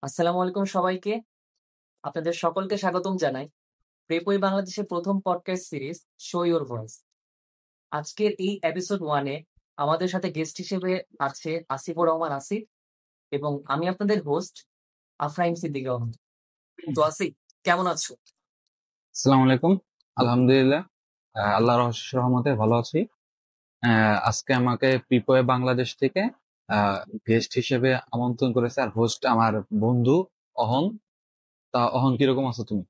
আসসালামু আলাইকুম সবাইকে। আপনাদের সকলকে স্বাগতম জানাই। প্রেপই বাংলাদেশের ১ম podcast series show your voice. আজকের এই এপিসোড 1 এ আমাদের সাথে গেস্ট হিসেবে আছে আসিফুর রহমান আসিফ এবং আমি আপনাদের হোস্ট আফরাইন সিদ্দিক রহমান। তো আসিফ, কেমন আছো? আসসালামু আলাইকুম। আলহামদুলিল্লাহ, আল্লাহর অশেষ রহমতে ভালো আছি। আজকে আমাকে পিপোয়ে বাংলাদেশ থেকে গেস্ট হিসেবে আমন্ত্রণ করেছে, আর হোস্ট আমার বন্ধু অহন। তা অহন, কিরকম আছো তুমি?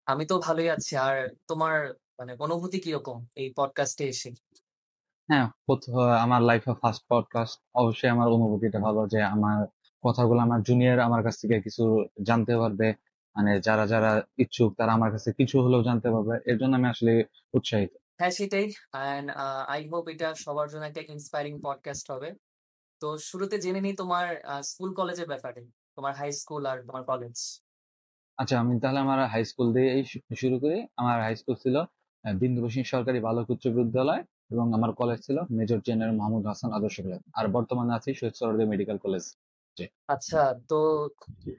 আমি তো ভালোই আছি। আর তোমার অনুভূতি কিরকম এই পডকাস্টে এসে? হ্যাঁ, আমার লাইফে ফার্স্ট পডকাস্ট। অবশ্যই আমার অনুভূতিটা ভালো যে আমার কথাগুলো আমার জুনিয়র আমার কাছ থেকে কিছু জানতে পারবে। মানে যারা যারা ইচ্ছুক তারা আমার কাছে কিছু হলেও জানতে পারবে, এর জন্য আমি আসলে উৎসাহিত। হ্যাঁ, সেটাই। অ্যান্ড আই হোপ এটা সবার জন্য একটা ইন্সপায়ারিং পডকাস্ট হবে। তো শুরুতে জেনে নিই তোমার স্কুল কলেজের ব্যাপারে, তোমার হাই স্কুল আর তোমার কলেজ। আচ্ছা, আমি তাহলে আমার হাই স্কুল দিয়ে শুরু করি। আমার হাই স্কুল ছিল বিন্দুবসিং সরকারি বালক উচ্চ বিদ্যালয়, এবং আমার কলেজ ছিল মেজর জেনারেল মাহমুদ হাসান আদর্শ কলেজ। আর বর্তমানে আছি শহীদ সোহরাওয়ার্দী মেডিকেল কলেজ। আচ্ছা, তো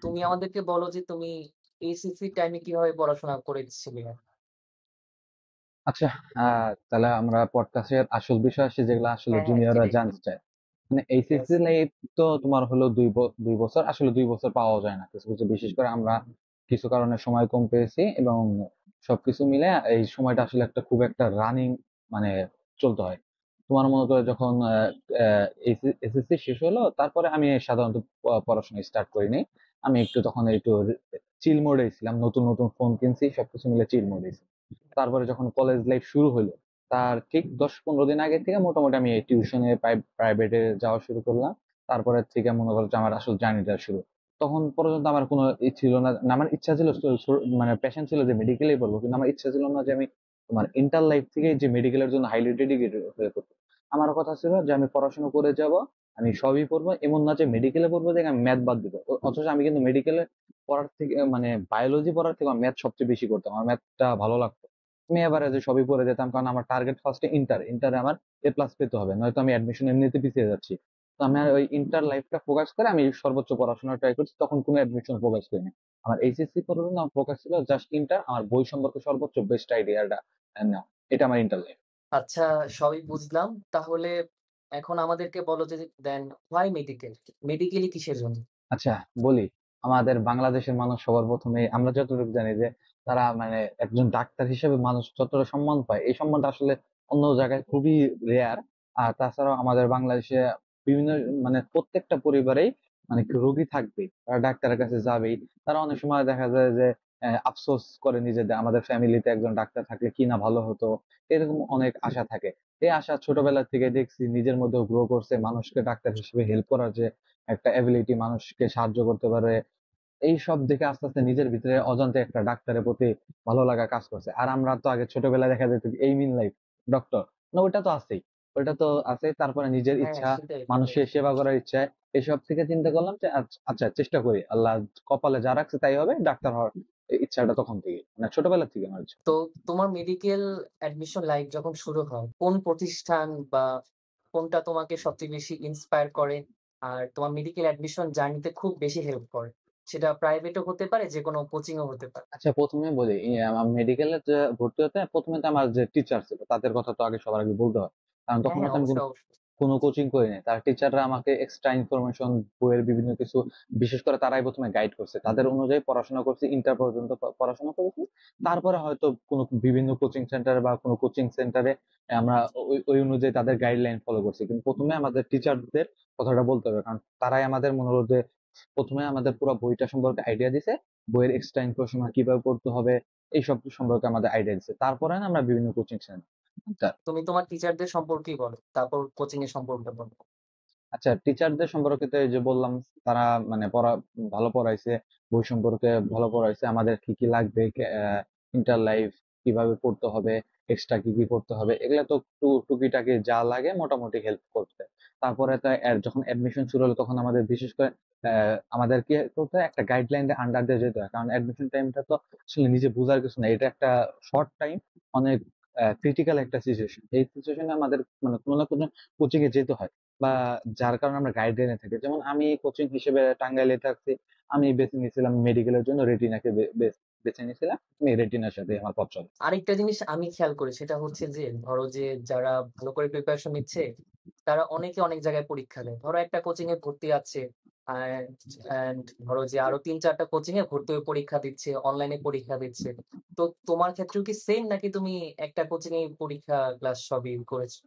তুমি আমাদেরকে বলো যে তুমি এইচএসসি টাইমে কিভাবে পড়াশোনা করেছিলে? আচ্ছা, তাহলে আমরা পডকাস্টের আসল বিষয় আসি, যেগুলো আসলে হ্যাঁ, হ্যাঁ, জুনিয়ররা সেটাই। জানতে চায়। মানে Yes. এইচএসসি লাইফ তো তোমার হলো 2 বছর, আসলে 2 বছর পাওয়া যায় না কিছু কিছু, বিশেষ করে আমরা কিছু কারণে সময় কম পেয়েছি, এবং সবকিছু মিলে এই সময়টা আসলে খুব একটা রানিং, মানে চলতে হয়। তোমার মনে করো যখন এসএসসি শেষ হলো, তারপরে আমি সাধারণত পড়াশোনা স্টার্ট করিনি। আমি তখন একটু চিল মোডে ছিলাম, নতুন নতুন ফোন কিনছি, সবকিছু মিলে চিল মোডে। তারপরে যখন কলেজ লাইফ শুরু হলো, তার ঠিক 10-15 দিন আগে থেকে মোটামুটি আমি টিউশনে প্রাইভেটে যাওয়া শুরু করলাম। তারপরে থেকে মনে করো যে আমার আসল জার্নিটা শুরু। তখন পর্যন্ত আমার কোনো ছিল না, আমার ইচ্ছা ছিল মানে প্যাশন ছিল যে মেডিকেলে পড়বো, কিন্তু আমার ইচ্ছা ছিল না যে আমি তোমার ইন্টার লাইফ থেকে যে মেডিকেলের জন্য হাইলি ডেডিকেটেড হয়ে পড়বো। আমার কথা ছিল যে আমি পড়াশোনা করে যাব, আমি সবই পড়বো, এমন না যে মেডিকেলে পড়বো দেখে আমি ম্যাথ বাদ দিব। অথচ আমি কিন্তু মেডিকেলে পড়ার থেকে, মানে বায়োলজি পড়ার থেকে আমার ম্যাথ সবচেয়ে বেশি করতাম, আমার ম্যাথটা ভালো লাগতো। আমি এভারেজে সবই পড়ে যেতাম, কারণ আমার টার্গেট ফার্স্টে ইন্টারে আমার A+ পেতে হবে, নয়তো আমি অ্যাডমিশন এমনিতে পিছিয়ে যাচ্ছি। তো আমি আর ওই ইন্টার লাইফটা ফোকাস করে আমি সর্বোচ্চ পড়াশোনা ট্রাই করছি, তখন কোনো অ্যাডমিশন ফোকাস করিনি। আমার এইচএসসি পর্যন্ত আমার ফোকাস ছিল জাস্ট ইন্টার, আমার বই সম্পর্কে সর্বোচ্চ বেস্ট আইডিয়াটা নাও। এটা আমার ইন্টার লাইফ। আচ্ছা, সবই বুঝলাম। তাহলে এখন আমাদেরকে বলো যে দেন হোয়াই মেডিকেল? মেডিকেলই কিসের জন্য? আচ্ছা, বলি। আমাদের বাংলাদেশের মানুষ সবার প্রথমে আমরা যতটুকু জানি যে তারা, মানে একজন ডাক্তার হিসেবে মানুষ যতটা সম্মান পায়, এই সম্মানটা আসলে অন্য জায়গায় খুবই রেয়ার। আর তাছাড়াও আমাদের বাংলাদেশে বিভিন্ন, মানে প্রত্যেকটা পরিবারেই মানে রোগী থাকবেই, তারা ডাক্তারের কাছে যাবেই। তারা অনেক সময় দেখা যায় যে আফসোস করে নিজেদের, আমাদের ফ্যামিলিতে একজন ডাক্তার থাকলে কি না ভালো হতো। এরকম অনেক আশা থাকে। এই আশা ছোটবেলা থেকে দেখছি নিজের মধ্যেও গ্রো করছে, মানুষকে ডাক্তার হিসেবে হেল্প করার যে একটা এবিলিটি, মানুষকে সাহায্য করতে পারে, এই সব দেখে আস্তে আস্তে নিজের ভিতরে অজান্তে একটা ডাক্তারের প্রতি ভালো লাগা কাজ করছে। আর আমরা তো আগে ছোটবেলায় দেখা যেত এই মিন লাইফ ডক্টর, না ওটা তো আছেই, ওটা তো আছে। তারপরে নিজের হ্যাঁ, ইচ্ছা, সেটাই, সেটাই। মানুষের সেবা করার ইচ্ছা, এসব থেকে চিন্তা করলাম যে আচ্ছা চেষ্টা করি, আল্লাহ কপালে যা রাখছে তাই হবে, ডাক্তার হওয়ার এই ইচ্ছাটা তখন থেকে, মানে ছোটবেলা থেকে আমার ইচ্ছা। তো তোমার মেডিকেল অ্যাডমিশন লাইফ যখন শুরু হয়, কোন প্রতিষ্ঠান বা কোনটা তোমাকে সবচেয়ে বেশি ইন্সপায়ার করে? আর তোমার মেডিকেল অ্যাডমিশন জার্নিতে খুব বেশি হেল্প করে? সেটা প্রাইভেটও হতে পারে, যেকোনো কোচিংও হতে পারে। আচ্ছা, প্রথমে বলি, আমার মেডিকেলে ভর্তি হতে প্রথমে তো আমার যে টিচার ছিল তাদের কথা তো আগে সবার আগে বলতে হয়। কারণ হ্যাঁ, তখন হ্যাঁ, তো আমি অবশ্যই, অবশ্যই। কোনো কোচিং করিনি, তার টিচাররা আমাকে এক্সট্রা ইনফরমেশন, বইয়ের বিভিন্ন কিছু, বিশেষ করে তারাই প্রথমে গাইড করছে, তাদের অনুযায়ী পড়াশোনা করছি, ইন্টার পর্যন্ত পড়াশোনা করেছি। তারপরে হয়তো কোনো বিভিন্ন কোচিং সেন্টারে বা কোনো কোচিং সেন্টারে আমরা ওই ওই অনুযায়ী তাদের গাইডলাইন ফলো করছি। কিন্তু প্রথমে আমাদের টিচারদের কথাটা বলতে হবে, কারণ তারাই আমাদের মনে হলো যে প্রথমে আমাদের পুরো বইটা সম্পর্কে আইডিয়া দিছে, বইয়ের এক্সট্রা ইনফরমেশন কিভাবে পড়তে হবে এইসব সম্পর্কে আমাদের আইডিয়া দিচ্ছে। তারপরে না আমরা বিভিন্ন কোচিং সেন্টার। তুমি তোমার টিচারদের সম্পর্কেই বলো, তারপর কোচিং এর সম্পর্কে বলো। আচ্ছা, টিচারদের সম্পর্কে তো এই যে বললাম, তারা মানে ভালো পড়াইছে, বই সম্পর্কে ভালো পড়াইছে, আমাদের কি কি লাগবে, ইন্টার লাইফ কিভাবে পড়তে হবে, এক্সট্রা কি কি পড়তে হবে, এগুলা তো টুকিটাকি যা লাগে মোটামুটি হেল্প করতে। তারপরে তো যখন অ্যাডমিশন শুরু হলো, তখন আমাদের বিশেষ করে আমাদের কি করতে হয়, একটা গাইডলাইন আন্ডার দিয়ে যেতে হয়, কারণ অ্যাডমিশন টাইমটা তো আসলে নিজে বোঝার কিছু না, এটা একটা শর্ট টাইম, অনেক ক্রিটিক্যাল একটা সিচুয়েশন। এই সিচুয়েশনে আমাদের মানে কোনো না কোনো কোচিং এ যেতে হয়, বা যার কারণে আমরা গাইডলাইনে থাকি। যেমন আমি কোচিং হিসেবে টাঙ্গাইলে থাকছি, আমি বেছে নিয়েছিলাম মেডিকেলের জন্য রেটিনাকে বেছে নিয়েছিলাম। আমি রেটিনার সাথে আমার পথ চলে। আরেকটা জিনিস আমি খেয়াল করি সেটা হচ্ছে যে ধরো যে যারা ভালো করে প্রিপারেশন নিচ্ছে তারা অনেকে অনেক জায়গায় পরীক্ষা দেয়। ধরো একটা কোচিং এ ভর্তি আছে অ্যান্ড ধরো যে আরো ৩-৪টা কোচিং এ ভর্তি হয়ে পরীক্ষা দিচ্ছে, অনলাইনে পরীক্ষা দিচ্ছে। তো তোমার ক্ষেত্রেও কি সেম নাকি তুমি একটা কোচিং এ পরীক্ষা ক্লাস সবই করেছো?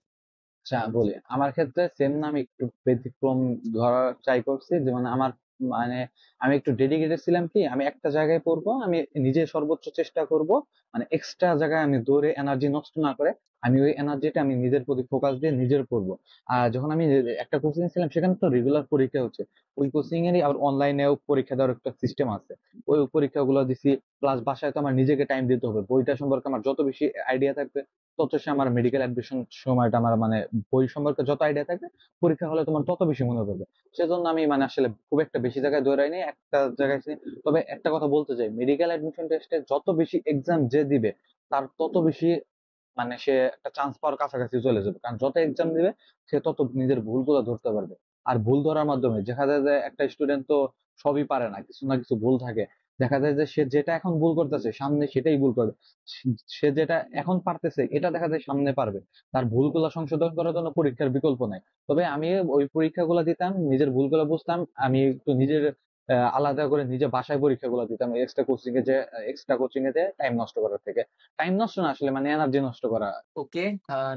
আচ্ছা বলি, আমার ক্ষেত্রে সেম না, আমি একটু ব্যতিক্রম ধরার ট্রাই করছি। যেমন আমার মানে আমি একটু ডেডিকেটেড ছিলাম, কি আমি একটা জায়গায় পড়বো, আমি নিজে সর্বোচ্চ চেষ্টা করব, মানে এক্সট্রা জায়গায় আমি দৌড়ে এনার্জি নষ্ট না করে আমি ওই এনার্জিটা আমি নিজের প্রতি ফোকাস দিয়ে নিজের পড়বো। আর যখন আমি একটা কোচিং ছিলাম, সেখানে তো রেগুলার পরীক্ষা হচ্ছে, ওই কোচিং এরই আবার অনলাইনেও পরীক্ষা দেওয়ার একটা সিস্টেম আছে। ওই পরীক্ষাগুলো দিছি, প্লাস বাসায় তো আমার নিজেকে টাইম দিতে হবে। বইটা সম্পর্কে আমার যত বেশি আইডিয়া থাকবে, তত সে আমার মেডিকেল অ্যাডমিশন সময়টা আমার মানে বই সম্পর্কে যত আইডিয়া থাকবে, পরীক্ষা হলে তোমার তত বেশি মনে পড়বে। সেজন্য আমি মানে আসলে খুব একটা বেশি জায়গায় দৌড়াইনি, একটা জায়গায় ছিলাম। তবে একটা কথা বলতে চাই, মেডিকেল অ্যাডমিশন টেস্টে যত বেশি এক্সাম যে দিবে, তার তত বেশি মানে সে একটা চান্স পাওয়ার কাছাকাছি চলে যাবে। কারণ যত এক্সাম দিবে, সে তত নিজের ভুলগুলো ধরতে পারবে। আর ভুল ধরার মাধ্যমে দেখা যায় যে একটা স্টুডেন্ট তো সবই পারে না, কিছু না কিছু ভুল থাকে। দেখা যায় যে সে যেটা এখন ভুল করতেছে, সামনে সেটাই ভুল করবে। সে যেটা এখন পারতেছে, এটা দেখা যায় সামনে পারবে। তার ভুলগুলো সংশোধন করার জন্য পরীক্ষার বিকল্প নাই। তবে আমি ওই পরীক্ষাগুলো দিতাম, নিজের ভুলগুলো বুঝতাম, আমি একটু নিজের আলাদা করে নিজে বাসায় পরীক্ষাগুলো দিতাম, এক্সট্রা কোচিং এ যে টাইম নষ্ট করার থেকে। টাইম নষ্ট না আসলে, মানে এনার্জি নষ্ট করা। ওকে,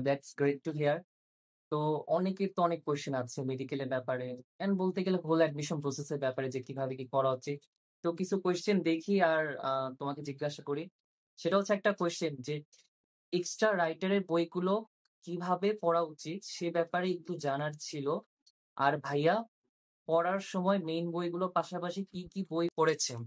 দ্যাটস গ্রেট টু হিয়ার। তো অনেকের তো অনেক কোয়েশ্চেন আছে মেডিকেলের ব্যাপারে এন্ড বলতে গেলে হোল অ্যাডমিশন প্রসেসের ব্যাপারে যে কিভাবে কি করা উচিত। তো কিছু কোয়েশ্চেন দেখি আর তোমাকে জিজ্ঞাসা করি। সেটা হচ্ছে একটা কোয়েশ্চেন যে এক্সট্রা রাইটারের বইগুলো কিভাবে পড়া উচিত সে ব্যাপারে একটু জানার ছিল। আর ভাইয়া পড়ার সময় মেইন বইগুলোর পাশাপাশি কি কি বই পড়েছেন?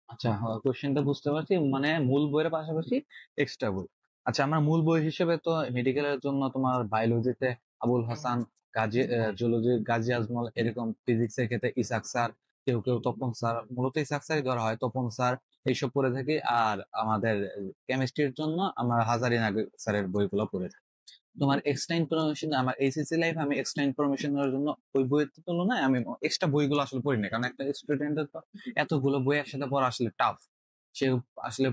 আচ্ছা, কোশ্চেনটা বুঝতে পারছি, মানে মূল বইয়ের পাশাপাশি এক্সট্রা বই। আচ্ছা, আমার মূল বই হিসেবে তো মেডিকেলের জন্য তোমার বায়োলজিতে আবুল হাসান, গাজী, জুলজি গাজী আজমল, এরকম ফিজিক্সের ক্ষেত্রে ইসাক স্যার, কেউ কেউ তপন স্যার, মূলত ইসাক স্যারই ধরা হয়, তপন স্যার, এইসব পড়ে থাকি। আর আমাদের কেমিস্ট্রির জন্য আমরা হাজারি নাগরিক স্যারের বইগুলো পড়ে থাকি। তোমার এক্সট্রা ইনফরমেশন, আমার এইচএসসি লাইফ আমি এক্সট্রা ইনফরমেশনের জন্য ওই বইয়ের তুলনায় আমি এক্সট্রা বইগুলো আসলে পড়ি না, কারণ একটা স্টুডেন্টের তো এতগুলো বই একসাথে পড়া আসলে টাফ। সে আসলে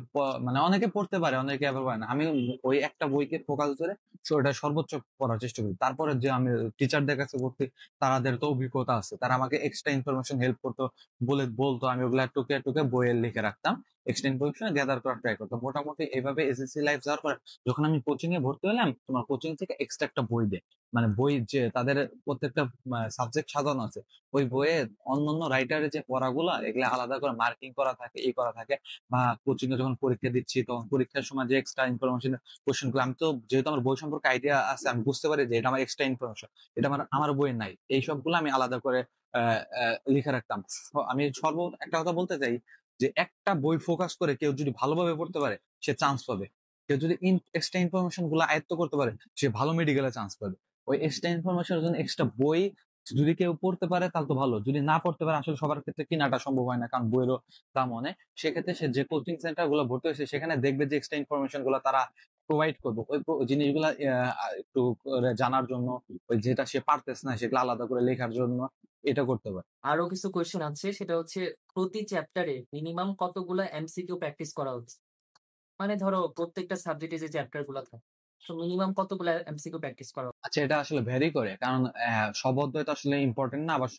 মানে অনেকে পড়তে পারে, অনেকে আবার পারে না। আমি ওই একটা বইকে ফোকাস ধরে ওটা সর্বোচ্চ পড়ার চেষ্টা করি। তারপরে যে আমি টিচারদের কাছে পড়তে, তাদের তো অভিজ্ঞতা আছে, তারা আমাকে এক্সট্রা ইনফরমেশন হেল্প করতো, বলতো, আমি ওগুলা টুকে টুকে বইয়ে লিখে রাখতাম, এক্সট্রা ইনফরমেশন গ্যাদার করার ট্রাই করতাম। মোটামুটি এইভাবে এসএসসি লাইফ যাওয়ার পর যখন আমি কোচিং এ ভর্তি হলাম, তোমার কোচিং থেকে এক্সট্রা একটা বই দেয়, মানে বই যে তাদের প্রত্যেকটা সাবজেক্ট সাজানো আছে, ওই বইয়ে অন্যান্য রাইটারের যে পড়াগুলো, এগুলা আলাদা করে মার্কিং করা থাকে, এই করা থাকে। বা কোচিং এ যখন পরীক্ষা দিচ্ছি, তখন পরীক্ষার সময় যে এক্সট্রা ইনফরমেশন কোশ্চেন গুলো, আমি তো যেহেতু আমার বই সম্পর্কে আইডিয়া আছে, আমি বুঝতে পারি যে এটা আমার এক্সট্রা ইনফরমেশন, এটা আমার আমার বইয়ে নাই, এই সবগুলো আমি আলাদা করে লিখে রাখতাম। আমি একটা কথা বলতে চাই, যে একটা বই ফোকাস করে কেউ যদি ভালোভাবে পড়তে পারে, সে চান্স পাবে। কেউ যদি এক্সট্রা ইনফরমেশন গুলো আয়ত্ত করতে পারে, সে ভালো মেডিকেলে চান্স পাবে। ওই এক্সট্রা ইনফরমেশনের জন্য এক্সট্রা বই যদি কেউ পড়তে পারে তাহলে তো ভালো, যদি না পড়তে পারে, আসলে সবার ক্ষেত্রে কেনাটা সম্ভব হয় না, কারণ বইয়েরও দাম অনেক। সেক্ষেত্রে সে যে কোচিং সেন্টার গুলো ভর্তি হয়েছে, সেখানে দেখবে যে এক্সট্রা ইনফরমেশন গুলো তারা প্রোভাইড করবো, ওই জিনিসগুলা একটু করে জানার জন্য, ওই যেটা সে পারতেছে না সেগুলো আলাদা করে লেখার জন্য এটা করতে পারে। আরো কিছু কোয়েশ্চেন আছে সেটা হচ্ছে প্রতি চ্যাপ্টারে মিনিমাম কতগুলো এমসিকিউ প্র্যাকটিস করা উচিত? মানে ধরো প্রত্যেকটা সাবজেক্টে যে চ্যাপ্টার গুলো থাকে, তো মিনিমাম কতগুলো এমসিকিউ প্র্যাকটিস করা উচিত? আচ্ছা, এটা আসলে ভ্যারি করে, কারণ সব অধ্যায় তো আসলে ইম্পর্টেন্ট না, আবার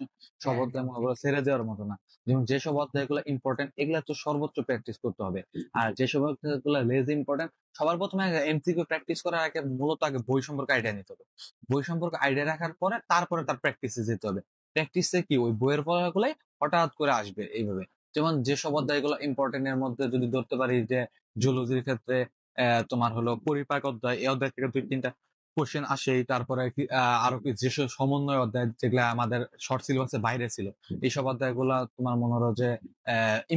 সব হ্যাঁ, অধ্যায় মনে করো ছেড়ে দেওয়ার মতো না। যেমন যেসব অধ্যায়গুলো ইম্পর্টেন্ট, এগুলা তো সর্বোচ্চ প্র্যাকটিস করতে হবে। আর যেসব অধ্যায়গুলো লেস ইম্পর্টেন্ট, সবার প্রথমে এমসিকিউ প্র্যাকটিস করার আগে মূলত আগে বই সম্পর্কে আইডিয়া নিতে হবে। বই সম্পর্কে আইডিয়া রাখার পরে তারপরে তার প্র্যাকটিসে যেতে হবে। প্র্যাকটিসে কি, ওই বইয়ের পড়াগুলাই হঠাৎ করে আসবে এইভাবে। যেমন যেসব অধ্যায়গুলো ইম্পর্টেন্ট, এর মধ্যে যদি ধরতে পারি যে জুলজির ক্ষেত্রে তোমার হলো পরিপাক অধ্যায়, এই অধ্যায় থেকে 2-3টা কোশ্চেন আসেই। তারপরে আরো কি যেসব সমন্বয় অধ্যায়, যেগুলা আমাদের শর্ট সিলেবাসের বাইরে ছিল, এইসব অধ্যায়গুলা তোমার মনে হলো যে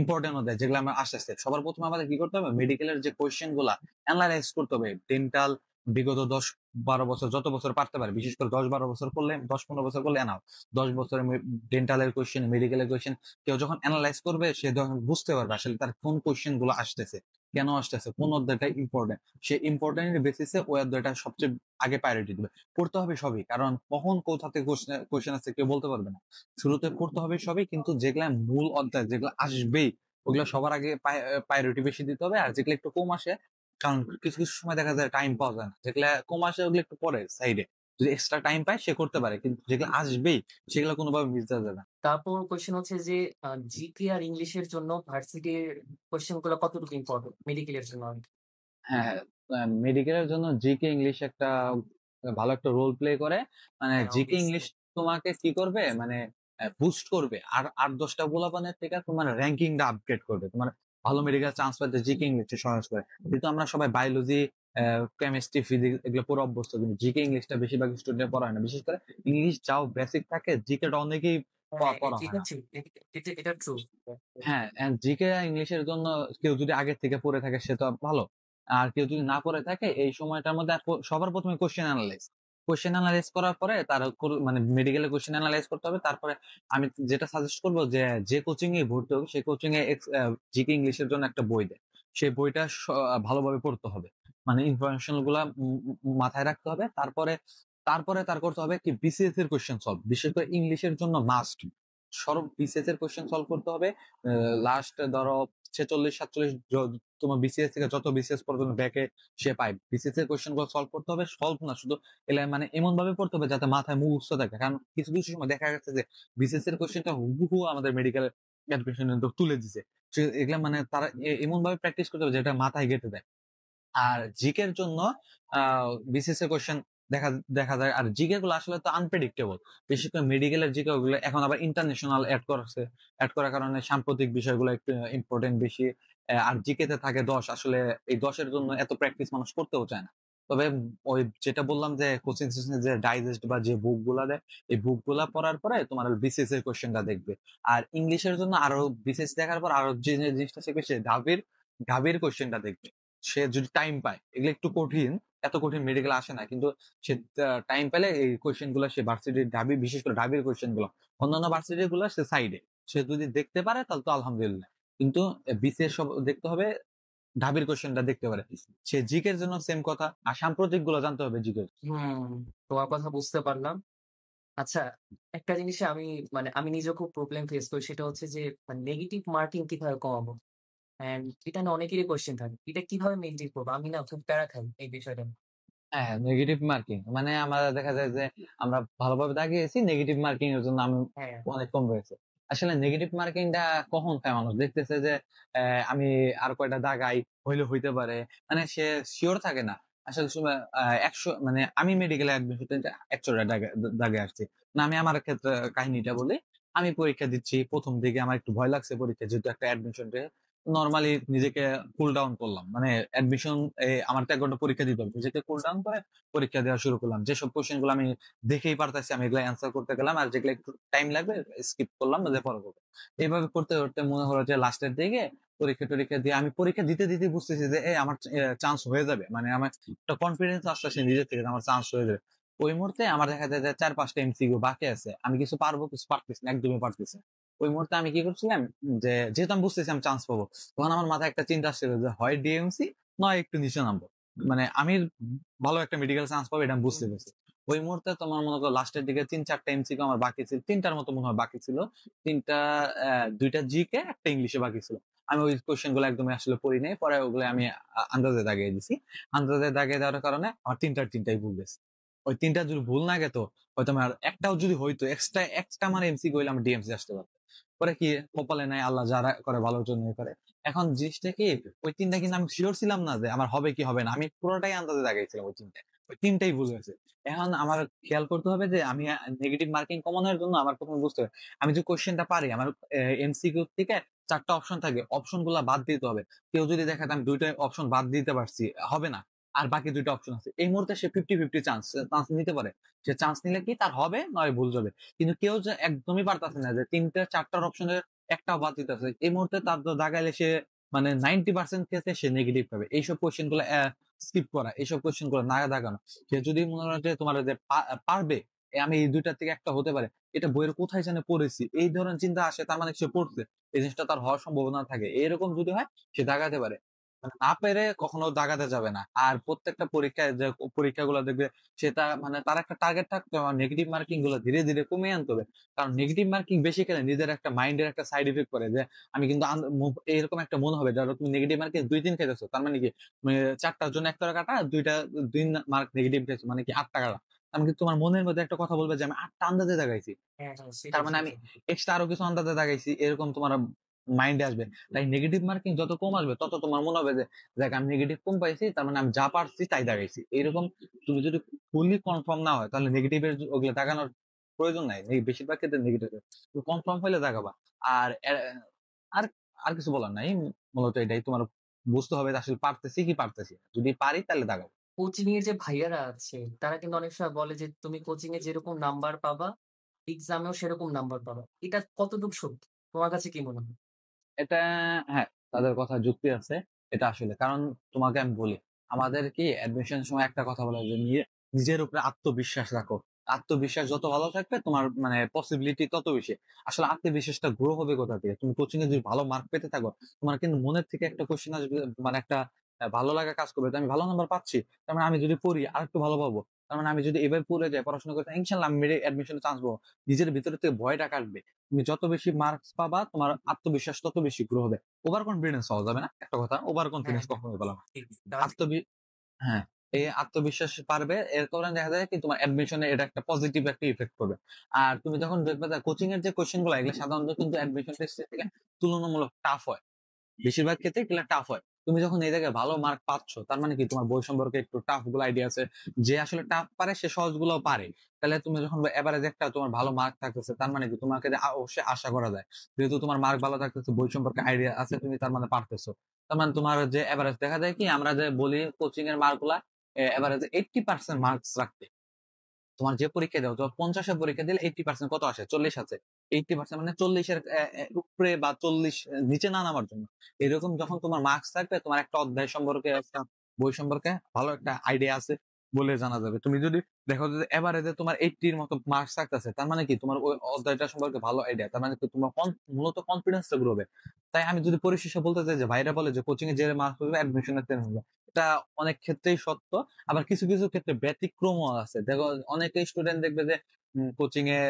ইম্পর্টেন্ট অধ্যায়, যেগুলো আমরা আসতে আসতে সবার প্রথমে আমাদের কি করতে হবে, মেডিকেলের যে কোশ্চেন গুলা অ্যানালাইজ করতে হবে। ডেন্টাল বিগত 10-12 বছর যত বছর পারতে পারে, বিশেষ করে 10-12 বছর করলে, 10-15 বছর করলে এনাফ। 10 বছরের ডেন্টালের কোশ্চেন, মেডিকেলের কোশ্চেন কেউ যখন অ্যানালাইজ করবে, সে যখন বুঝতে পারবে আসলে তার কোন কোশ্চেন গুলো আসতেছে, কেন আসতেছে, কোন অধ্যায়টা ইম্পর্টেন্ট, সে ইম্পর্টেন্ট বেসিসে ওই অধ্যায়টা সবচেয়ে আগে প্রায়োরিটি দিবে। পড়তে হবে সবই, কারণ কখন কোথা থেকে কোশ্চেন আসছে কেউ বলতে পারবে না। শুরুতে পড়তে হবে সবই, কিন্তু যেগুলা মূল অধ্যায় যেগুলো আসবেই ওগুলো সবার আগে প্রায়োরিটি বেশি দিতে হবে। আর যেগুলো একটু কম আসে, কারণ কিছু কিছু সময় দেখা যায় টাইম পাওয়া যায় না, যেগুলা কম আসে ওগুলো একটু পরে সাইডে, যদি এক্সট্রা টাইম পায় সে করতে পারে, কিন্তু যেগুলো আসবেই সেগুলো কোনোভাবে মিস দেওয়া যাবে না। তারপর কোয়েশ্চেন হচ্ছে যে জিকে আর ইংলিশের জন্য ভার্সিটির কোয়েশ্চেন গুলো কতটুকু ইম্পর্টেন্ট মেডিকেলের জন্য? হ্যাঁ, মেডিকেলের জন্য জিকে ইংলিশ একটা ভালো একটা রোল প্লে করে। মানে হ্যাঁ, জিকে ইংলিশ অবভিয়াসলি। তোমাকে কি করবে, মানে বুস্ট করবে, আর ৮-১০টা পোলাপানের থেকে তোমার র্যাঙ্কিংটা আপগ্রেড করবে, তোমার ভালো মেডিকেল চান্স পাইতে জিকে ইংলিশে সহজ করে। কিন্তু আমরা সবাই বায়োলজি, কেমিস্ট্রি, ফিজিক্স এগুলো পুরো অভ্যস্ত, কিন্তু জিকে ইংলিশটা বেশিরভাগ স্টুডেন্ট পড়া হয় না। বিশেষ করে ইংলিশ যাও বেসিক থাকে, জিকেটা অনেকেই হ্যাঁ, পড়া হয় এটা না। ঠিক। এটা ট্রু। হ্যাঁ, জিকে ইংলিশের জন্য কেউ যদি আগের থেকে পড়ে থাকে সে তো ভালো। আর কেউ যদি না পড়ে থাকে এই সময়টার মধ্যে সবার ১ম a question analyse. Question analyse করার পরে তার মানে মেডিকেলে কোয়েশ্চেন এনালাইজ করতে হবে। তারপরে আমি যেটা সাজেস্ট করব, যে কোচিং এ ভর্তি হোক সেই কোচিং এ জিকে ইংলিশের জন্য একটা বই দেয়। সেই বইটা ভালোভাবে পড়তে হবে। মানে ইনফরমেশন গুলা মাথায় রাখতে হবে। তারপরে তার করতে হবে কি বিসিএস এর কোয়েশ্চেন সলভ। বিশেষ করে ইংলিশের জন্য মাস্ট সব বিসিএস এর কোয়েশ্চেন সলভ করতে হবে। লাস্ট ধরো 46-47 তোমার বিসিএস থেকে যত বিসিএস পর্যন্ত ব্যাকে সে পায়, বিসিএস এর কোয়েশ্চেন গুলো সলভ করতে হবে। সলভ না শুধু এলা, মানে এমন ভাবে পড়তে হবে যাতে মাথায় মুখস্থ থাকে, কারণ কিছু কিছু সময় দেখা গেছে যে বিসিএস এর কোয়েশ্চেনটা হুবহু আমাদের মেডিকেল এডমিশন তুলে দিছে। এগুলা মানে তারা এমন ভাবে প্র্যাকটিস করতে হবে যেটা মাথায় গেঁথে দেয়। আর জিকের জন্য বিসিএস এর কোয়েশ্চেন দেখা দেখা যায়। আর জিকে গুলো আসলে তো আনপ্রেডিক্টেবল, বিশেষ করে মেডিকেলের জিকে গুলো এখন আবার ইন্টারন্যাশনাল অ্যাড করার কারণে সাম্প্রতিক বিষয়গুলো একটু ইম্পর্টেন্ট বেশি। আর জিকে তে থাকে ১০, আসলে এই ১০ এর জন্য এত প্র্যাকটিস মানুষ করতেও চায় না। তবে ওই যেটা বললাম যে কোচিং সেশনে যে ডাইজেস্ট বা যে বুক গুলা দেয়, এই বুক গুলা পড়ার পরে তোমার বিসিএস এর কোয়েশ্চেনটা দেখবে। আর ইংলিশের জন্য আরো বিসিএস দেখার পর আরো যে জিনিসটা শিখবে সে ঢাবির কোয়েশ্চেনটা দেখবে। সে যদি টাইম পায়, এগুলো একটু কঠিন, এত কঠিন মেডিকেল আসে না, কিন্তু সে টাইম পেলে এই কোয়েশ্চেন গুলো সে ভার্সিটির ঢাবি, বিশেষ করে ঢাবির কোয়েশ্চেন গুলো, অন্যান্য ভার্সিটি গুলো সে সাইডে, সে যদি দেখতে পারে তাহলে তো আলহামদুলিল্লাহ। কিন্তু বিসিএস সব দেখতে হবে, ঢাবির কোয়েশ্চেনটা দেখতে পারে। সে জিকের জন্য সেম কথা, আর সাম্প্রতিক গুলো জানতে হবে জিকের। হুম, তোমার কথা বুঝতে পারলাম। আচ্ছা, একটা জিনিসে আমি নিজেও খুব প্রবলেম ফেস করি, সেটা হচ্ছে যে নেগেটিভ মার্কিং কিভাবে কমাবো? অ্যান্ড এটা নিয়ে অনেকেরই কোয়েশ্চেন থাকে। এটা কিভাবে মেইনটেইন করবো? আমি না খুব প্যারা খাই এই বিষয়টা নিয়ে। হ্যাঁ, নেগেটিভ মার্কিং মানে আমরা দেখা যায় যে আমরা ভালোভাবে দাগিয়েছি, নেগেটিভ মার্কিং এর জন্য আমি হ্যাঁ, অনেক কম হয়েছে। আসলে নেগেটিভ মার্কিংটা কখন খায় মানুষ, দেখতেছে যে আমি আর কয়টা দাগাই হইলে হইতে পারে, মানে সে শিওর থাকে না। আসলে সময় ১০০, মানে আমি মেডিকেলে অ্যাডমিশন ১০০টা দাগে আসছি না। আমি আমার ক্ষেত্রে কাহিনীটা বলি। আমি পরীক্ষা দিচ্ছি, প্রথম দিকে আমার একটু ভয় লাগছে পরীক্ষা, যেহেতু একটা অ্যাডমিশন, নরমালি নিজেকে কুল ডাউন করলাম, মানে অ্যাডমিশন আমার তো ১ ঘন্টা পরীক্ষা দিতে হবে, নিজেকে কুল ডাউন করে পরীক্ষা দেওয়া শুরু করলাম। যেসব কোশ্চেন গুলো আমি দেখেই পারতেছি আমি এগুলো অ্যান্সার করতে গেলাম, আর যেগুলো একটু টাইম লাগবে স্কিপ করলাম, যে পরে করবো। এইভাবে করতে করতে মনে হলো যে লাস্টের দিকে পরীক্ষা টরীক্ষা দিয়ে আমি পরীক্ষা দিতে দিতে বুঝতেছি যে আমার চান্স হয়ে যাবে, মানে আমার একটা কনফিডেন্স আসছে নিজের থেকে যে আমার চান্স হয়ে যাবে। ওই মুহূর্তে আমার দেখা যায় যে ৪-৫টা এমসিকিউ বাকি আছে, আমি কিছু পারবো কিছু পারতেছি না, একদমই পারতেছি না। ওই মুহূর্তে আমি কি করছিলাম, যে যেহেতু আমি বুঝতেছি আমি চান্স পাবো, তখন আমার মাথায় একটা চিন্তা আসছিল যে হয় ডিএমসি নয় একটু নিচে নামবো, মানে আমি ভালো একটা মেডিকেল চান্স পাবো এটা আমি বুঝতে পেরেছি। ওই মুহূর্তে তোমার মনে করো লাস্টের দিকে ৩-৪টা এমসিকিউ আমার বাকি ছিল, ৩টার মতো মনে হয় বাকি ছিল। ৩টা, ২টা জিকে, একটা ইংলিশে বাকি ছিল। আমি ওই কোশ্চেন গুলো একদমই আসলে পড়ি নাই, পরে ওগুলো আমি আন্দাজে দাগিয়ে দিছি। আন্দাজে দাগিয়ে দেওয়ার কারণে আমার ৩টাই ভুল গেছে। ওই ৩টা যদি ভুল না গেতো, হয়তো আমার একটাও যদি হইতো, এক্সট্রা আমার এমসিকিউ হইলে আমার ডিএমসি আসতে পারতো। পরে কি কপালে নাই, আল্লাহ যারা করে ভালোর জন্যই করে। এখন জিনিসটা কি, ওই ৩টা কিন্তু আমি সিওর ছিলাম না যে আমার হবে কি হবে না, আমি পুরোটাই আন্দাজে দাগাইছিলাম ওই ৩টায়। ওই ৩টাই ভুল হয়েছে। এখন আমার খেয়াল করতে হবে যে আমি নেগেটিভ মার্কিং কমানোর জন্য আমার ১ম এ বুঝতে হবে আমি যে কোয়েশ্চেনটা পারি, আমার এমসিকিউ থেকে ৪টা অপশন থাকে, অপশন গুলা বাদ দিতে হবে। কেউ যদি দেখে আমি ২টা অপশন বাদ দিতে পারছি, হবে না, আর বাকি ২টা অপশন আছে, এই মুহূর্তে সে 50-50 চান্স চান্স নিতে পারে। সে চান্স নিলে কি তার হবে, নয় ভুল যাবে। কিন্তু কেউ যে একদমই পারতাছে না, যে ৩টা ৪টার অপশনের একটাও বাদ দিতেছে, এই মুহূর্তে তার তো দাগাইলে সে মানে 90% ক্ষেত্রে সে নেগেটিভ পাবে। এইসব কোয়েশ্চেন গুলো স্কিপ করা, এইসব কোয়েশ্চেন গুলো না দাগানো। সে যদি মনে হয় যে তোমার যে পারবে, আমি এই ২টার থেকে একটা হতে পারে, এটা বইয়ের কোথায় জানে পড়েছি, এই ধরনের চিন্তা আসে, তার মানে সে পড়ছে, এই জিনিসটা তার হওয়ার সম্ভাবনা থাকে, এরকম যদি হয় সে দাগাতে পারে। মানে না পেরে কখনো দাগাতে যাবে না। আর প্রত্যেকটা পরীক্ষায় যে পরীক্ষাগুলো দেখবে সেটা মানে তার একটা টার্গেট থাকতে হবে, নেগেটিভ মার্কিং গুলো ধীরে, ধীরে কমিয়ে আনতে হবে। কারণ নেগেটিভ মার্কিং বেশি খেলে নিজের একটা মাইন্ডের একটা সাইড ইফেক্ট করে যে আমি কিন্তু এরকম একটা মনে হবে ধরো তুমি নেগেটিভ মার্কিং ২-৩ খাইতেছো। তার মানে কি মানে ৪ টার জন্য ১ টাকা কাটা, ২ মার্ক নেগেটিভ খাইছো মানে কি ৮ টা কাটা। তার মানে কি তোমার মনের মধ্যে একটা কথা বলবে যে আমি ৮ টা আন্দাজে দাগাইছি। হ্যাঁ, হ্যাঁ, তার সেটাই, মানে আমি সেটাই। এক্সট্রা আরো কিছু আন্দাজে দাগাইছি এরকম তোমার মাইন্ডে আসবে। তাই নেগেটিভ মার্কিং যত কম আসবে তত তোমার মনে হবে যে দেখ আমি নেগেটিভ কম পাইছি তার মানে আমি যা পারছি তাই দাগাইছি। এরকম তুমি যদি ফুললি কনফার্ম না হয় তাহলে নেগেটিভ এর ওগুলো দাগানোর প্রয়োজন নাই। বেশিরভাগ ক্ষেত্রে নেগেটিভ কনফার্ম হইলে দাগাবা। আর আর আর কিছু বলার নাই। মূলত এটাই তোমার বুঝতে হবে যে আসলে পারতেছি কি পারতেছি না। যদি পারি তাহলে দাগাবো। কোচিং এর যে ভাইয়ারা আছে তারা কিন্তু অনেক সময় বলে যে তুমি কোচিং এ যেরকম নাম্বার পাবা এক্সামেও সেরকম নাম্বার পাবা। এটা কতটুকু সত্যি? তোমার কাছে কি মনে হয়? এটা হ্যাঁ, তাদের কথা যুক্তি আছে। এটা আসলে কারণ তোমাকে আমি বলি, আমাদের কি অ্যাডমিশনের সময় একটা কথা বলা হয় যে নিজের উপরে আত্মবিশ্বাস রাখো। আত্মবিশ্বাস যত ভালো থাকবে তোমার মানে পসিবিলিটি তত বেশি। আসলে আত্মবিশ্বাসটা গ্রো হবে কোথা থেকে? তুমি কোচিং এ যদি ভালো মার্ক পেতে থাকো, তোমার কিন্তু মনের থেকে একটা কোয়েশ্চেন আসবে, মানে একটা ভালো লাগা কাজ করবে। যে আমি ভালো নাম্বার পাচ্ছি। তার মানে আমি যদি পড়ি আরেকটু ভালো পাবো। তার মানে আমি যদি এবার পড়ে যাই, পড়াশোনা করতে ইনশাআল্লাহ আমি অ্যাডমিশনে চান্স পাবো। নিজের ভিতর থেকে ভয়টা কাটবে। তুমি যত বেশি মার্কস পাবা তোমার আত্মবিশ্বাস তত বেশি গ্রো হবে। ওভার কনফিডেন্স হওয়া যাবে না। একটা কথা, ওভার হ্যাঁ, কনফিডেন্স হ্যাঁ, কখনোই বলা না। ঠিক। তারা ঠিক। আত্মবি হ্যাঁ, এই আত্মবিশ্বাস বাড়বে। এর কারণে দেখা যায় কি তোমার অ্যাডমিশনে এটা একটা পজিটিভ একটা ইফেক্ট করবে। আর তুমি যখন দেখবে যে কোচিং এর যে কোয়েশ্চেন গুলো এগুলো সাধারণত কিন্তু অ্যাডমিশন টেস্ট থেকে তুলনামূলক টাফ হয়। বেশিরভাগ ক্ষেত্রে এগুলা টাফ হয়। তুমি যখন এই জায়গায় ভালো মার্ক পাচ্ছ তার মানে কি তোমার বই সম্পর্কে একটু টাফ গুলো আইডিয়া আছে। যে আসলে টাফ পারে সে সহজ গুলোও পারে। তাহলে তুমি যখন এভারেজ একটা তোমার ভালো মার্ক থাকতেছে তার মানে কি তোমাকে অবশ্যই আশা করা যায়। যেহেতু তোমার মার্ক ভালো থাকতেছে বই সম্পর্কে আইডিয়া আছে তুমি তার মানে পারতেছো। তার মানে তোমার যে এভারেজ দেখা যায় কি আমরা যে বলি কোচিং এর মার্ক গুলা এভারেজ 80% মার্কস রাখতে। তোমার যে পরীক্ষা দাও তোমার 50 এর পরীক্ষা দিলে 80% কত আসে? 40 আছে। 80% মানে 40 এর উপরে বা 40 নিচে না নামার জন্য। এরকম যখন তোমার মার্কস থাকবে তোমার একটা অধ্যায় সম্পর্কে একটা বই সম্পর্কে ভালো একটা আইডিয়া আছে বলে জানা যাবে। তুমি যদি দেখো যে এভারেজে তোমার 80 এর মতো মার্কস থাকতেছে তার মানে কি তোমার ওই অধ্যায়টা সম্পর্কে ভালো আইডিয়া। তার মানে কি তোমার মূলত কনফিডেন্সটা গ্রো হবে। তাই আমি যদি পরিশেষে বলতে চাই যে ভাইরা বলে যে কোচিং এ যে মার্কস পাবে অ্যাডমিশনের ট্রেন হবে। এটা অনেক ক্ষেত্রেই সত্য। আবার কিছু, কিছু ক্ষেত্রে ব্যতিক্রমও আছে। দেখো অনেকে স্টুডেন্ট দেখবে যে কোচিং এ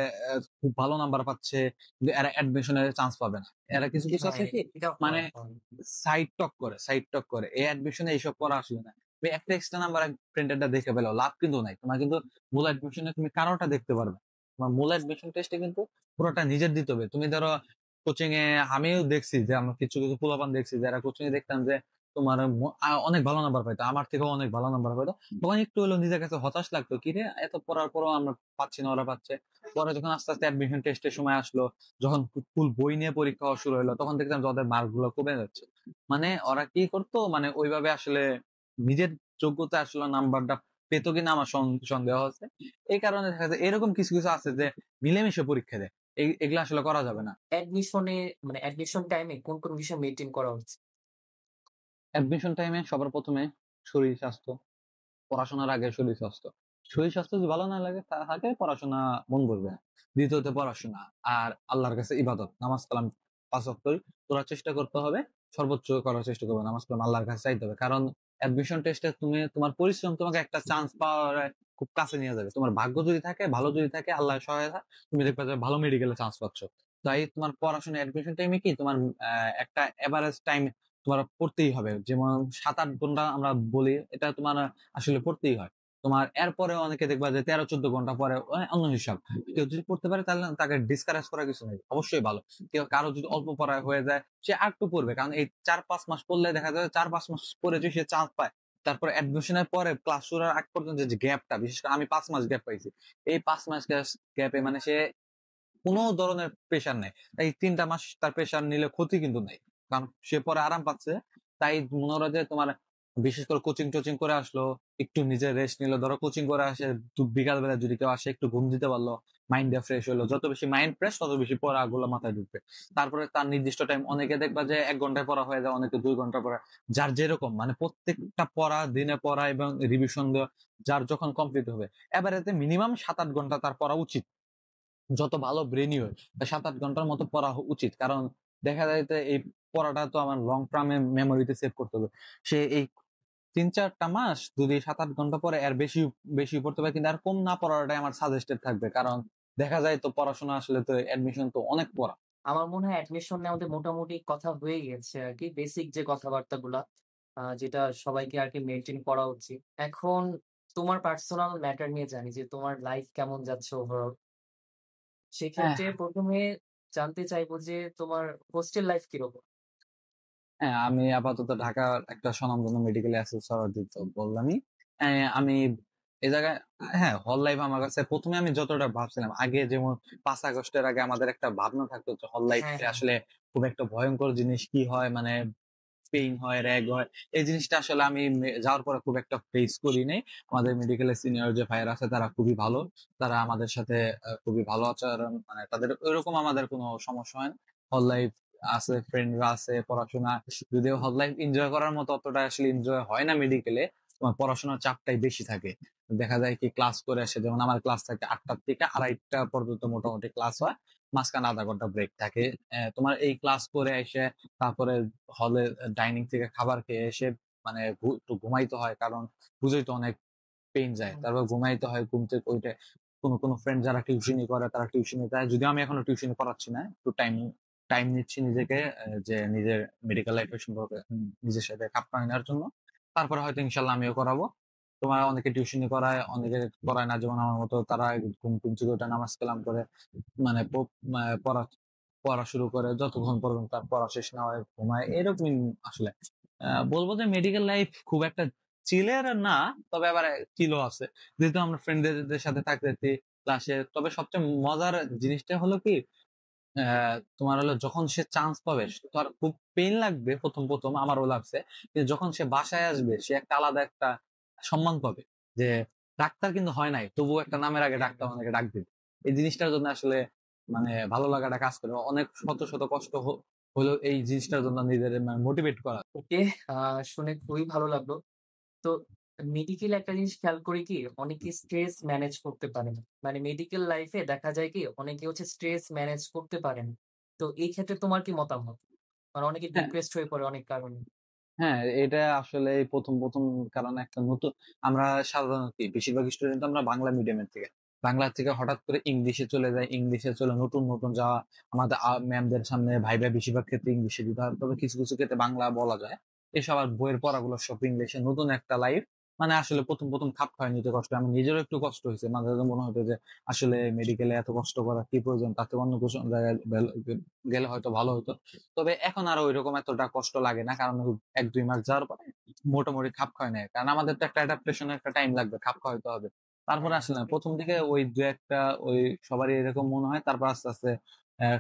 খুব ভালো নাম্বার পাচ্ছে কিন্তু এরা অ্যাডমিশন এর চান্স পাবে না। এরা কিছু, কিছু আছে হ্যাঁ, কি এটা মানে হয়, হয়। সাইড টক করে। এই অ্যাডমিশন এ এইসব করা আসলে না। তুমি একটা এক্সট্রা নাম্বার প্রিন্টারটা দেখে পেলাও। লাভ কিন্তু নাই। তোমার কিন্তু মূল অ্যাডমিশন এ তুমি কারোটা দেখতে পারবে না। তোমার মূল অ্যাডমিশন টেস্টে কিন্তু পুরোটা নিজের দিতে হবে। তুমি ধরো কোচিং এ আমিও দেখছি যে আমার কিছু, কিছু পোলাপান দেখছি যারা কোচিং এ দেখতাম যে তোমার অনেক ভালো নাম্বার পাইতো। আমার থেকেও অনেক ভালো নাম্বার পাইতো। তখন একটু হলেও নিজের কাছে হতাশ লাগতো। কিরে এত পড়ার পরও আমরা পাচ্ছি না, ওরা পাচ্ছে। পরে যখন আস্তে, আস্তে অ্যাডমিশন টেস্টের সময় আসলো, যখন ফুল বই নিয়ে পরীক্ষা হওয়া শুরু হলো, তখন দেখলাম যে ওদের মার্ক গুলো কমে যাচ্ছে। মানে ওরা কি করতো মানে ওইভাবে আসলে নিজের যোগ্যতা আসলে নাম্বারটা পেতো কিনা আমার সন্দেহ আছে। এই কারণে দেখা যায় এরকম কিছু, কিছু আছে যে মিলেমিশে পরীক্ষা দেয়। এগুলা আসলে করা যাবে না। অ্যাডমিশনে মানে অ্যাডমিশন টাইমে কোন, কোন বিষয় মেইনটেইন করা উচিত? অ্যাডমিশন টাইমে সবার ১ম এ শরীর স্বাস্থ্য, পড়াশোনার আগে শরীর স্বাস্থ্য। শরীর স্বাস্থ্য যদি ভালো না লাগে থাকে পড়াশোনা মন বসবে না। দ্বিতীয়ত পড়াশোনা। আর আল্লাহর কাছে ইবাদত। নামাজ কালাম ৫ ওয়াক্তই করার চেষ্টা করতে হবে। সর্বোচ্চ করার চেষ্টা করবে। নামাজ কালাম আল্লাহর কাছে চাইতে হবে। কারণ অ্যাডমিশন টেস্টে তুমি তোমার পরিশ্রম তোমাকে একটা চান্স পাওয়ার খুব কাছে নিয়ে যাবে। তোমার ভাগ্য যদি থাকে, ভালো যদি থাকে, আল্লাহর সহায়তা তুমি দেখবা যে ভালো মেডিকেলে চান্স পাচ্ছ। তাই তোমার পড়াশোনা অ্যাডমিশন টাইমে কি তোমার একটা এভারেজ টাইম তোমার পড়তেই হবে। যেমন ৭-৮ ঘন্টা আমরা বলি এটা তোমার আসলে পড়তেই হয়। তোমার এরপরে অনেকে দেখবা যে ১৩-১৪ ঘন্টা পরে অন্য হিসাব। কেউ যদি পড়তে পারে তাহলে তাকে ডিসকারেজ করার কিছু নেই। অবশ্যই ভালো। কারো যদি অল্প পড়ায় হয়ে যায় সে আরেকটু পড়বে। কারণ এই ৪-৫ মাস পড়লে দেখা যায় ৪-৫ মাস পরে যদি সে চান্স পায় তারপরে অ্যাডমিশনের পরে ক্লাস শুরুর আগ পর্যন্ত যে গ্যাপটা, বিশেষ করে আমি ৫ মাস গ্যাপ পাইছি। এই ৫ মাস গ্যাপে মানে সে কোন ধরনের প্রেশার নেই। এই ৩ টা মাস তার প্রেশার নিলে ক্ষতি কিন্তু নাই। কারণ সে পরে আরাম পাচ্ছে। তাই মনে করো যে তোমার বিশেষ করে কোচিং-টোচিং করে আসলো, একটু নিজে রেস্ট নিলো। ধরো কোচিং করে আসে বিকাল বেলা যদি কেউ আসে একটু ঘুম দিতে পারলো, মাইন্ডটা ফ্রেশ হলো। যত বেশি মাইন্ড ফ্রেশ তত বেশি পড়াগুলো মাথায় ঢুকবে। তারপরে তার নির্দিষ্ট টাইম অনেকে দেখবা যে ১ ঘন্টায় পড়া হয়ে যায়, অনেকে ২ ঘন্টা পড়া। যার যেরকম মানে প্রত্যেকটা পড়া, দিনে পড়া এবং রিভিশন দেওয়া যার যখন কমপ্লিট হবে। এভারেজে মিনিমাম ৭-৮ ঘন্টা তার পড়া উচিত। যত ভালো ব্রেইনই হোক ৭-৮ ঘন্টার মতো পড়া উচিত। কারণ দেখা যায় যে এই পড়াটা তো আমার লং টার্মে মেমোরিতে সেভ করতে হবে। সে এই 3-4টা মাস যদি 7-8 ঘন্টা পরে এর বেশি বেশি পড়তে পারে, কিন্তু আর কম না পড়াটাই আমার সাজেস্টেড থাকবে। কারণ দেখা যায় তো পড়াশোনা আসলে তো অ্যাডমিশন তো অনেক পড়া। আমার মনে হয় অ্যাডমিশন নিয়ে আমাদের মোটামুটি কথা হয়ে গেছে আরকি। বেসিক যে কথাবার্তাগুলা যেটা সবাইকে আরকি মেইনটেইন করা উচিত। এখন তোমার পার্সোনাল ম্যাটার নিয়ে জানি যে তোমার লাইফ কেমন যাচ্ছে ওভারঅল? হ্যাঁ, সেক্ষেত্রে ১ম এ জানতে চাইবো যে তোমার হোস্টেল লাইফ কিরকম? হ্যাঁ, আমি আপাতত ঢাকার একটা স্বনামধন্য মেডিকেলে আছি, সরারদি তো বললামই। আমি এ জায়গায় হ্যাঁ, হল লাইফ আমার কাছে ১ম এ আমি যতটা ভাবছিলাম, আগে যেমন ৫ আগস্টের আগে আমাদের একটা ভাবনা থাকতো যে হল লাইফ হ্যাঁ, হ্যাঁ। আসলে খুব একটা ভয়ংকর জিনিস, কি হয় মানে পেইন হয়, র‍্যাগ হয়। এই জিনিসটা আসলে আমি যাওয়ার পরে খুব একটা ফেস করি নাই। আমাদের মেডিকেলের সিনিয়র যে ভাইয়েরা আছে তারা খুবই ভালো। তারা আমাদের সাথে খুবই ভালো আচরণ, মানে তাদের ওইরকম আমাদের কোনো সমস্যা হয় না। হল লাইফ আছে, ফ্রেন্ডরা আছে, পড়াশোনা, যদিও হল লাইফ এনজয় করার মতো অতটা আসলে এনজয় হয় না মেডিকেলে। তোমার পড়াশোনার চাপটাই বেশি থাকে। দেখা যায় কি ক্লাস করে আসে, যেমন আমার ক্লাস থাকে ৮টা থেকে ২:৩০ পর্যন্ত মোটামুটি ক্লাস হয়। মাঝখানে ০.৫ ঘন্টা ব্রেক থাকে। তোমার এই ক্লাস করে এসে তারপরে হলে ডাইনিং থেকে খাবার খেয়ে এসে মানে একটু ঘুমাইতে হয়, কারণ বুঝোই তো অনেক পেইন যায়। হুম, তারপর ঘুমাইতে হয়, ঘুম থেকে উঠে কোনো ফ্রেন্ড যারা টিউশনি করে তারা টিউশনি যায়। যদিও আমি এখনো টিউশনি করাচ্ছি না। একটু টাইম নিচ্ছি নিজেকে, যে নিজের মেডিকেল লাইফ এর সম্পর্কে নিজের সাথে খাপ খাইয়ে নেওয়ার জন্য। তারপরে হয়তো ইনশাআল্লাহ আমিও করাবো। তোমার অনেকে টিউশনি করায়, অনেকে করায় না। যেমন আমার মতো তারা ঘুম থেকে উঠে নামাজ কালাম করে মানে পড়া পড়া শুরু করে, যতক্ষণ পর্যন্ত তার পড়া শেষ না হয় ঘুমায়, এরকমই আসলে। বলবো যে মেডিকেল লাইফ খুব একটা চিলের না, তবে আবার চিলও আছে। যেহেতু আমরা ফ্রেন্ডদের সাথে থাকতেছি ক্লাসে। তবে সবচেয়ে মজার জিনিসটা হলো কি, তোমার হলো যখন সে চান্স পাবে, তার খুব পেইন লাগবে ১ম আমারও লাগছে। কিন্তু যখন সে বাসায় আসবে সে একটা আলাদা একটা সম্মান পাবে। যে ডাক্তার কিন্তু হয় নাই, তবুও একটা নামের আগে ডাক্তার অনেকে ডাক দিবে। এই জিনিসটার জন্য আসলে মানে ভালো লাগাটা কাজ করে। অনেক শত কষ্ট হলেও এই জিনিসটার জন্য নিজেদের মোটিভেট করা। ওকে, আ শুনে খুবই ভালো লাগলো। তো মেডিকেল একটা জিনিস খেয়াল করি কি, অনেকে স্ট্রেস ম্যানেজ করতে পারে না। মানে মেডিকেল লাইফে দেখা যায় কি অনেকে হচ্ছে স্ট্রেস ম্যানেজ করতে পারে না। তো এই ক্ষেত্রে তোমার কি মতামত? মানে অনেকে হ্যাঁ, ডিপ্রেসড হয়ে পড়ে অনেক কারণে। হ্যাঁ, এটা আসলে ১ম কারণ একটা নতুন, আমরা সাধারণত কি বেশিরভাগ স্টুডেন্ট আমরা বাংলা মিডিয়ামের থেকে। বাংলা থেকে হঠাৎ করে ইংলিশে চলে যাই। ইংলিশে চলে নতুন যাওয়া। আমাদের ম্যামদের সামনে ভাইবা বেশিরভাগ ক্ষেত্রে ইংলিশে দিতে হয়। তবে কিছু ক্ষেত্রে বাংলা বলা যায়। এসব আর বইয়ের পড়াগুলো সব ইংলিশে। নতুন একটা লাইফ। মানে আসলে ১ম খাপ খাওয়ায় নিতে কষ্ট। আমার নিজেরও একটু কষ্ট হইছে। মাঝে, মাঝে মনে হতো যে আসলে মেডিকেলে এত কষ্ট করার কি প্রয়োজন? তার থেকে অন্য কিছু জায়গায় গেলে হয়তো ভালো হতো। তবে এখন আর ঐরকম এতটা কষ্ট লাগে না। কারণ ১-২ মাস যাওয়ার পরে মোটামুটি খাপ খাওয়ায় নেয়। কারণ আমাদের তো একটা অ্যাডাপ্টেশন এর একটা টাইম লাগবে। খাপ খাওয়াইতে হবে। তারপরে হ্যাঁ, আসলে না। ১ম দিকে ওই ২-১ টা ওই সবারই এরকম মনে হয়। তারপর আস্তে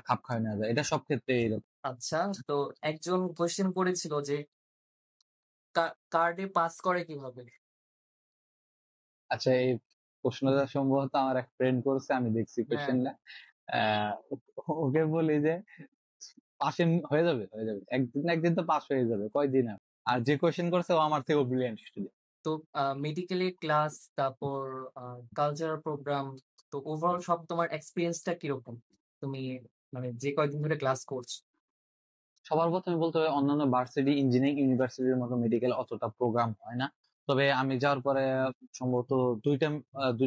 খাপ খাওয়ায় নেওয়া যায়। এটা সব ক্ষেত্রেই এরকম। আচ্ছা, তো একজন কোয়েশ্চেন করেছিল যে কার্ডে পাস করে কিভাবে? আচ্ছা, এই প্রশ্নটা সম্ভবত আমার এক ফ্রেন্ড করছে। আমি দেখছি হ্যাঁ, কোয়েশ্চেনটা। আ ওকে বলি যে পাসে হয়ে যাবে। একদিন না একদিন তো পাস হয়ে যাবে। কয়দিন আর? আর যে কোয়েশ্চেন করছে ও আমার থেকেও ব্রিলিয়ান্ট স্টুডেন্ট। তো মেডিকেলে ক্লাস, তারপর আ কালচারাল প্রোগ্রাম, তো ওভারঅল সব তোমার এক্সপেরিয়েন্সটা কিরকম? তুমি মানে যে কয়দিন ধরে ক্লাস করছো? সবার ১ম এ বলতে হবে অন্যান্য ভার্সিটি, ইঞ্জিনিয়ারিং ইউনিভার্সিটির মতো মেডিকেলে অতটা প্রোগ্রাম হয় না। তবে আমি যাওয়ার পরে সম্ভবত ২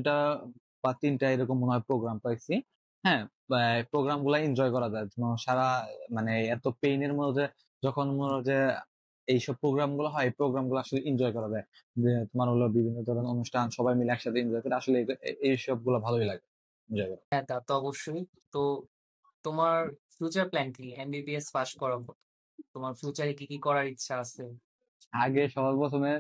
টা বা ৩ টা এরকম মনে হয় প্রোগ্রাম পাইছি। হ্যাঁ? প্রোগ্রাম গুলা এনজয় করা যায়। সারা মানে এত পেইন এর মধ্যে যখন মনে হয় যে এইসব প্রোগ্রাম গুলো হয়, এই প্রোগ্রাম গুলো আসলে এনজয় করা যায়। যে তোমার হলো বিভিন্ন ধরনের অনুষ্ঠান সবাই মিলে একসাথে এনজয় করে। আসলে এইসব গুলো ভালোই লাগে। এনজয় করা। হ্যাঁ, তা তো অবশ্যই। তো তোমার ফিউচার প্ল্যান কি? এমবিবিএস পাস করার পর? তোমার ফিউচারে কি করার ইচ্ছা আছে? আগে সবার ১ম এ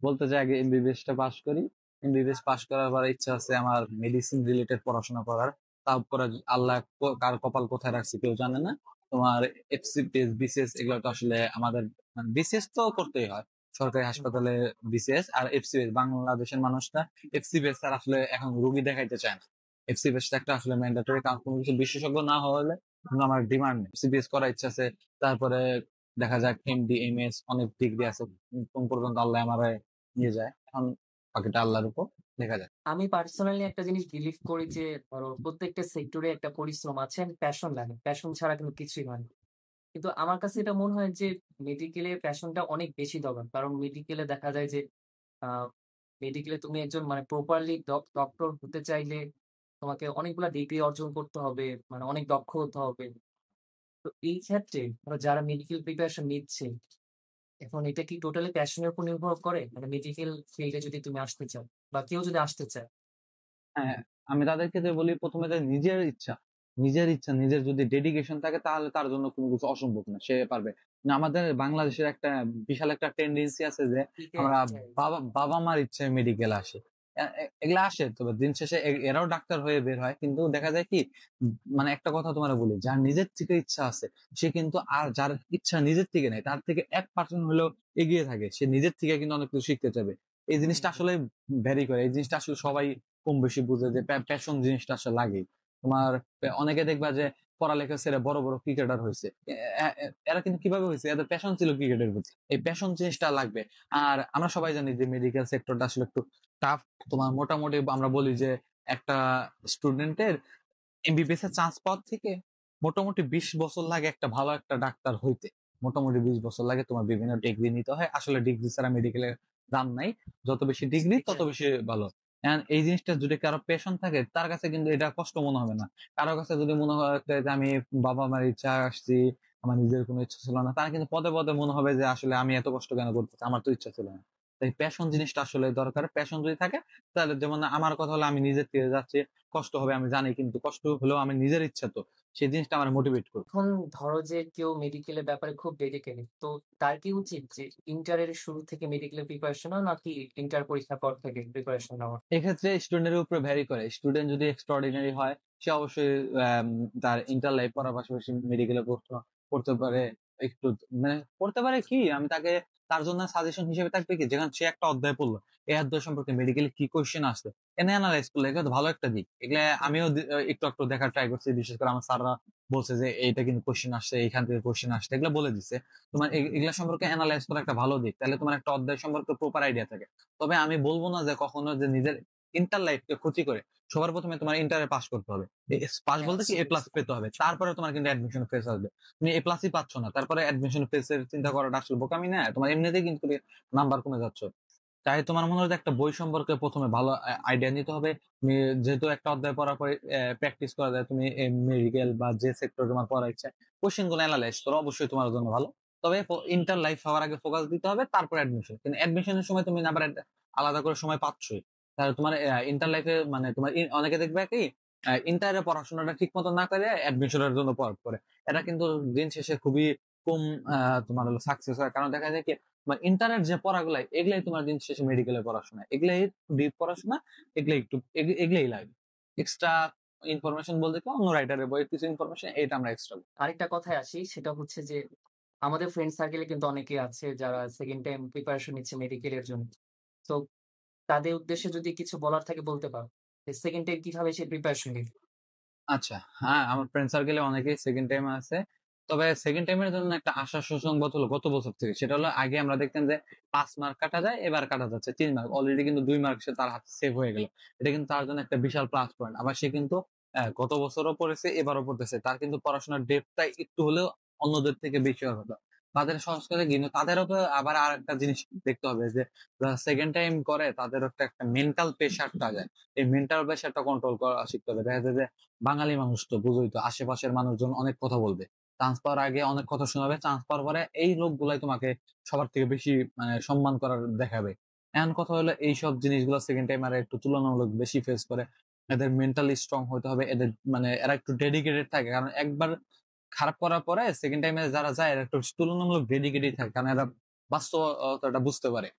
বলতে চাই আগে এমবিবিএস টা পাস করি। এমবিবিএস পাস করার পর ইচ্ছা আছে আমার মেডিসিন রিলেটেড পড়াশোনা করার। তারপরে আল্লাহ কার কপাল কোথায় রাখছে কেউ জানে না। তোমার এফসিপিএস, বিসিএস এগুলো তো আসলে আমাদের মানে বিসিএস তো করতেই হয়। সরকারি হুম, হাসপাতালে বিসিএস আর এফসিপিএস, বাংলাদেশের মানুষরা এফসিপিএস ছাড়া আসলে এখন রোগী দেখাইতে চায় না। এফসিপিএস টা একটা আসলে ম্যান্ডেটরি, কারণ কোনো কিছু বিশেষজ্ঞ না হলে কিন্তু আমার ডিমান্ড নেই। এফসিপিএস করার ইচ্ছা আছে। তারপরে দেখা যাক এমডি, এমএস অনেক ডিগ্রি আছে। কোন পর্যন্ত আল্লাহ আমারে নিয়ে যায়। এখন বাকিটা আল্লাহর উপর, দেখা যাক। আমি পার্সোনালি একটা জিনিস বিলিভ করি যে ধরো প্রত্যেকটা সেক্টরে একটা পরিশ্রম আছে এন্ড প্যাশন লাগে। প্যাশন ছাড়া কিন্তু কিছুই হয় না। কিন্তু আমার কাছে এটা মনে হয় যে মেডিকেলে প্যাশনটা অনেক বেশি দরকার। কারণ মেডিকেলে দেখা যায় যে আ মেডিকেলে তুমি একজন মানে প্রপারলি ডক্টর হতে চাইলে তোমাকে অনেকগুলা ডিগ্রি অর্জন করতে হবে। মানে অনেক দক্ষ হতে হবে। তো এই ক্ষেত্রে যারা মেডিকেল প্রিপারেশন নিচ্ছে, এখন এটা কি টোটালি প্যাশন এর উপর নির্ভর করে? মানে মেডিকেল ফিল্ডে যদি তুমি আসতে চাও বা কেউ যদি আসতে চায়। হ্যাঁ, আমি তাদেরকে যে বলি প্রথমে যে নিজের ইচ্ছা নিজের যদি ডেডিকেশন থাকে তাহলে তার জন্য কোনো কিছু অসম্ভব না, সে পারবে। না, আমাদের বাংলাদেশের একটা বিশাল একটা টেন্ডেন্সি আছে যে আমরা বাবা বাবা মার ইচ্ছায় মেডিকেল আসে। এগুলা আসে, তবে দিন শেষে এরাও ডাক্তার হয়ে বের হয়, কিন্তু দেখা যায় কি মানে একটা কথা তোমার বলি, যার নিজের থেকে ইচ্ছা আছে সে কিন্তু, আর যার ইচ্ছা নিজের থেকে নেই তার থেকে 1% হলেও এগিয়ে থাকে, সে নিজের থেকে কিন্তু অনেক কিছু শিখতে চাবে। এই জিনিসটা আসলে ভ্যারি করে, এই জিনিসটা আসলে সবাই কম বেশি বুঝে যে প্যাশন জিনিসটা আসলে লাগে। তোমার অনেকে দেখবা যে পড়ালেখা ছেড়ে বড় বড় ক্রিকেটার হয়েছে, এরা কিন্তু কিভাবে হয়েছে, এদের প্যাশন ছিল ক্রিকেটের প্রতি, এই প্যাশন জিনিসটা লাগবে। আর আমরা সবাই জানি যে মেডিকেল সেক্টরটা আসলে একটু টাফ। তোমার মোটামুটি আমরা বলি যে একটা স্টুডেন্টের এমবিবিএস এর চান্স পাওয়ার থেকে মোটামুটি 20 বছর লাগে একটা ভালো একটা ডাক্তার হইতে। মোটামুটি 20 বছর লাগে, তোমার বিভিন্ন ডিগ্রি নিতে হয়, আসলে ডিগ্রি ছাড়া মেডিকেলের দাম নাই, যত বেশি ডিগ্রি তত বেশি ভালো। এই জিনিসটা যদি কারো পেশন থাকে তার কাছে কিন্তু এটা কষ্ট মনে হবে না। কারো কাছে যদি মনে হয় যে আমি বাবা মার ইচ্ছা আসছি, আমার নিজের কোনো ইচ্ছা ছিল না, তার কিন্তু পদে পদে মনে হবে যে আসলে আমি এত কষ্ট কেন করতেছি, আমার তো ইচ্ছা ছিল না। তাই প্যাশন জিনিসটা আসলে দরকার। প্যাশন যদি থাকে তাহলে, যেমন আমার কথা হলো আমি নিজের থেকে যাচ্ছি, কষ্ট হবে আমি জানি, কিন্তু কষ্ট হলেও আমি নিজের ইচ্ছা, তো সেই জিনিসটা আমার মোটিভেট করবে। এখন ধরো যে কেউ মেডিকেলের ব্যাপারে খুব ডেডিকেটেড, তো তার কি উচিত যে ইন্টারের শুরু থেকে মেডিকেলের প্রিপারেশন নেওয়া নাকি ইন্টার পরীক্ষার পর থেকে প্রিপারেশন নেওয়া? এক্ষেত্রে স্টুডেন্টের উপরে ভ্যারি করে। স্টুডেন্ট যদি এক্সট্রাঅর্ডিনারি হয় সে অবশ্যই তার ইন্টার লাইফ পড়ার পাশাপাশি মেডিকেলে পড়তে পারে। একটু মানে পড়তে পারে কি, আমি তাকে তার জন্য সাজেশন হিসেবে থাকবে কি, যেখানে সে একটা অধ্যায় পড়লো, এই অধ্যায় সম্পর্কে মেডিকেলে কি কোয়েশ্চেন আসছে এনে অ্যানালাইজ করলো, এটা তো ভালো একটা দিক। এগুলা আমিও একটু একটু দেখার ট্রাই করছি, বিশেষ করে আমার স্যাররা বলছে যে এইটা কিন্তু কোয়েশ্চেন আসছে, এইখান থেকে কোয়েশ্চেন আসছে, এগুলো বলে দিচ্ছে। তোমার এগুলা সম্পর্কে অ্যানালাইজ করা একটা ভালো দিক, তাহলে তোমার একটা অধ্যায় সম্পর্কে প্রপার আইডিয়া থাকে। তবে আমি বলবো না যে কখনো যে নিজের ইন্টার লাইফকে ক্ষতি করে। সবার প্রথমে তোমার ইন্টারে পাস করতে হবে, পাস বলতে কি এ প্লাস পেতে হবে, তারপরে তোমার কিন্তু অ্যাডমিশন ফেস আসবে। তুমি এ প্লাসই পাচ্ছ না, তারপরে অ্যাডমিশন ফেসের চিন্তা করাটা আসলে বোকামি না, তোমার এমনিতেই কিন্তু নাম্বার কমে যাচ্ছে। তাই তোমার মনে হয় একটা বই সম্পর্কে প্রথমে ভালো আইডিয়া নিতে হবে। তুমি যেহেতু একটা অধ্যায় পড়ার পরে প্র্যাকটিস করা যায়, তুমি মেডিকেল বা যে সেক্টর তোমার পড়ার ইচ্ছা, কোশ্চেন গুলো অ্যানালাইজ করো, অবশ্যই তোমার জন্য ভালো। তবে ইন্টার লাইফ হওয়ার আগে ফোকাস দিতে হবে, তারপর অ্যাডমিশন। কিন্তু অ্যাডমিশনের সময় তুমি আবার আলাদা করে সময় পাচ্ছই। তাহলে তোমার ইন্টার লাইফে মানে তোমার অনেকে দেখবে কি ইন্টারে পড়াশোনাটা ঠিক মতো না করে অ্যাডমিশনের জন্য পড়া করে, এটা কিন্তু দিন শেষে খুবই কম তোমার হলো সাকসেস হয়। কারণ দেখা যায় কি মানে ইন্টারনেট যে পড়াগুলাই এগুলাই তোমার দিন শেষে মেডিকেলের পড়াশোনা, এগুলাই ডিপ পড়াশোনা, এগুলাই একটু এগুলাই লাগে এক্সট্রা ইনফরমেশন বলতে কি অন্য রাইটারের বইয়ের কিছু ইনফরমেশন, এটা আমরা এক্সট্রা। আরেকটা কথায় আসি, সেটা হচ্ছে যে আমাদের ফ্রেন্ড সার্কেলে কিন্তু অনেকে আছে যারা সেকেন্ড টাইম প্রিপারেশন নিচ্ছে মেডিকেলের জন্য। তো তাদের উদ্দেশ্যে যদি কিছু বলার থাকে বলতে পারো। সেকেন্ড টাইম কিভাবে সে প্রিপারেশন নিবে? আচ্ছা, হ্যাঁ, আমার ফ্রেন্ড সার্কেলে অনেকেই সেকেন্ড টাইম আছে। তবে সেকেন্ড টাইমের জন্য একটা আশা সুসংবাদ হলো গত বছর থেকে, সেটা হলো আগে আমরা দেখতাম যে 5 মার্ক কাটা যায়, এবার কাটা যাচ্ছে 3 মার্ক, অলরেডি কিন্তু 2 মার্ক সে তার হাতে সেভ হয়ে গেল। এটা কিন্তু তার জন্য একটা বিশাল প্লাস পয়েন্ট। আবার সে কিন্তু গত বছরও পড়েছে, এবারও পড়তেছে, তার কিন্তু পড়াশোনার ডেপটা একটু হলেও অন্যদের থেকে বেশি হওয়ার কথা। তাদের সংস্কারে কিন্তু তাদেরও তো আবার আর একটা জিনিস দেখতে হবে যে যারা সেকেন্ড টাইম করে তাদের একটা মেন্টাল প্রেশারটা যায়, এই মেন্টাল প্রেশারটা কন্ট্রোল করা শিখতে হবে। দেখা যায় যে বাঙালি মানুষ তো বুঝোই তো, আশেপাশের মানুষজন অনেক কথা বলবে, চান্স পাওয়ার আগে অনেক কথা শোনাবে, চান্স পাওয়ার পরে এই লোকগুলাই তোমাকে সবার থেকে বেশি মানে সম্মান করার দেখাবে। এমন কথা হলো এইসব জিনিসগুলো সেকেন্ড টাইমারে একটু তুলনামূলক বেশি ফেস করে। এদের মেন্টালি স্ট্রং হতে হবে, এদের মানে এরা একটু ডেডিকেটেড থাকে, কারণ একবার খারাপ করার পরে সেকেন্ড টাইমে যারা যায় এরা একটু তুলনামূলক ডেডিকেটেড থাকে, কারণ এরা বাস্তবতাটা বুঝতে পারে।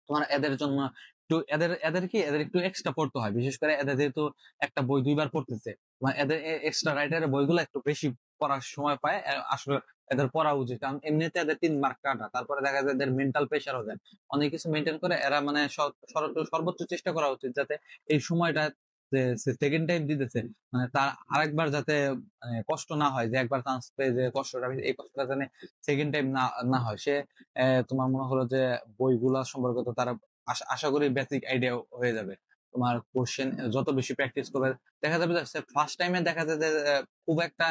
তোমার এদের জন্য একটু এদের একটু এক্সট্রা পড়তে হয়, বিশেষ করে এদের যেহেতু একটা বই 2 বার পড়তেছে, মানে এদের এক্সট্রা রাইটারের বইগুলো একটু বেশি পড়ার সময় পায়। আসলে এদের পড়া উচিত, কারণ এমনিতে এদের 3 মার্ক কাটা, তারপরে দেখা যায় এদের মেন্টাল প্রেশারও যায়, অনেক কিছু মেনটেন করে এরা মানে সর্বোচ্চ চেষ্টা করা উচিত যাতে এই সময়টা যে সেকেন্ড টাইম দিতেছে মানে তার আরেকবার যাতে মানে কষ্ট না হয়, যে একবার চান্স পেয়ে যে কষ্টটা, এই কষ্টটা যেন সেকেন্ড টাইম না না হয়। সে তোমার মনে হলো যে বইগুলা সম্পর্কে তো তারা আশা করি বেসিক আইডিয়া হয়ে যাবে। তোমার কোশ্চেন যত বেশি প্র্যাকটিস করবে, দেখা যাবে যে ফার্স্ট টাইমে দেখা যায় যে খুব একটা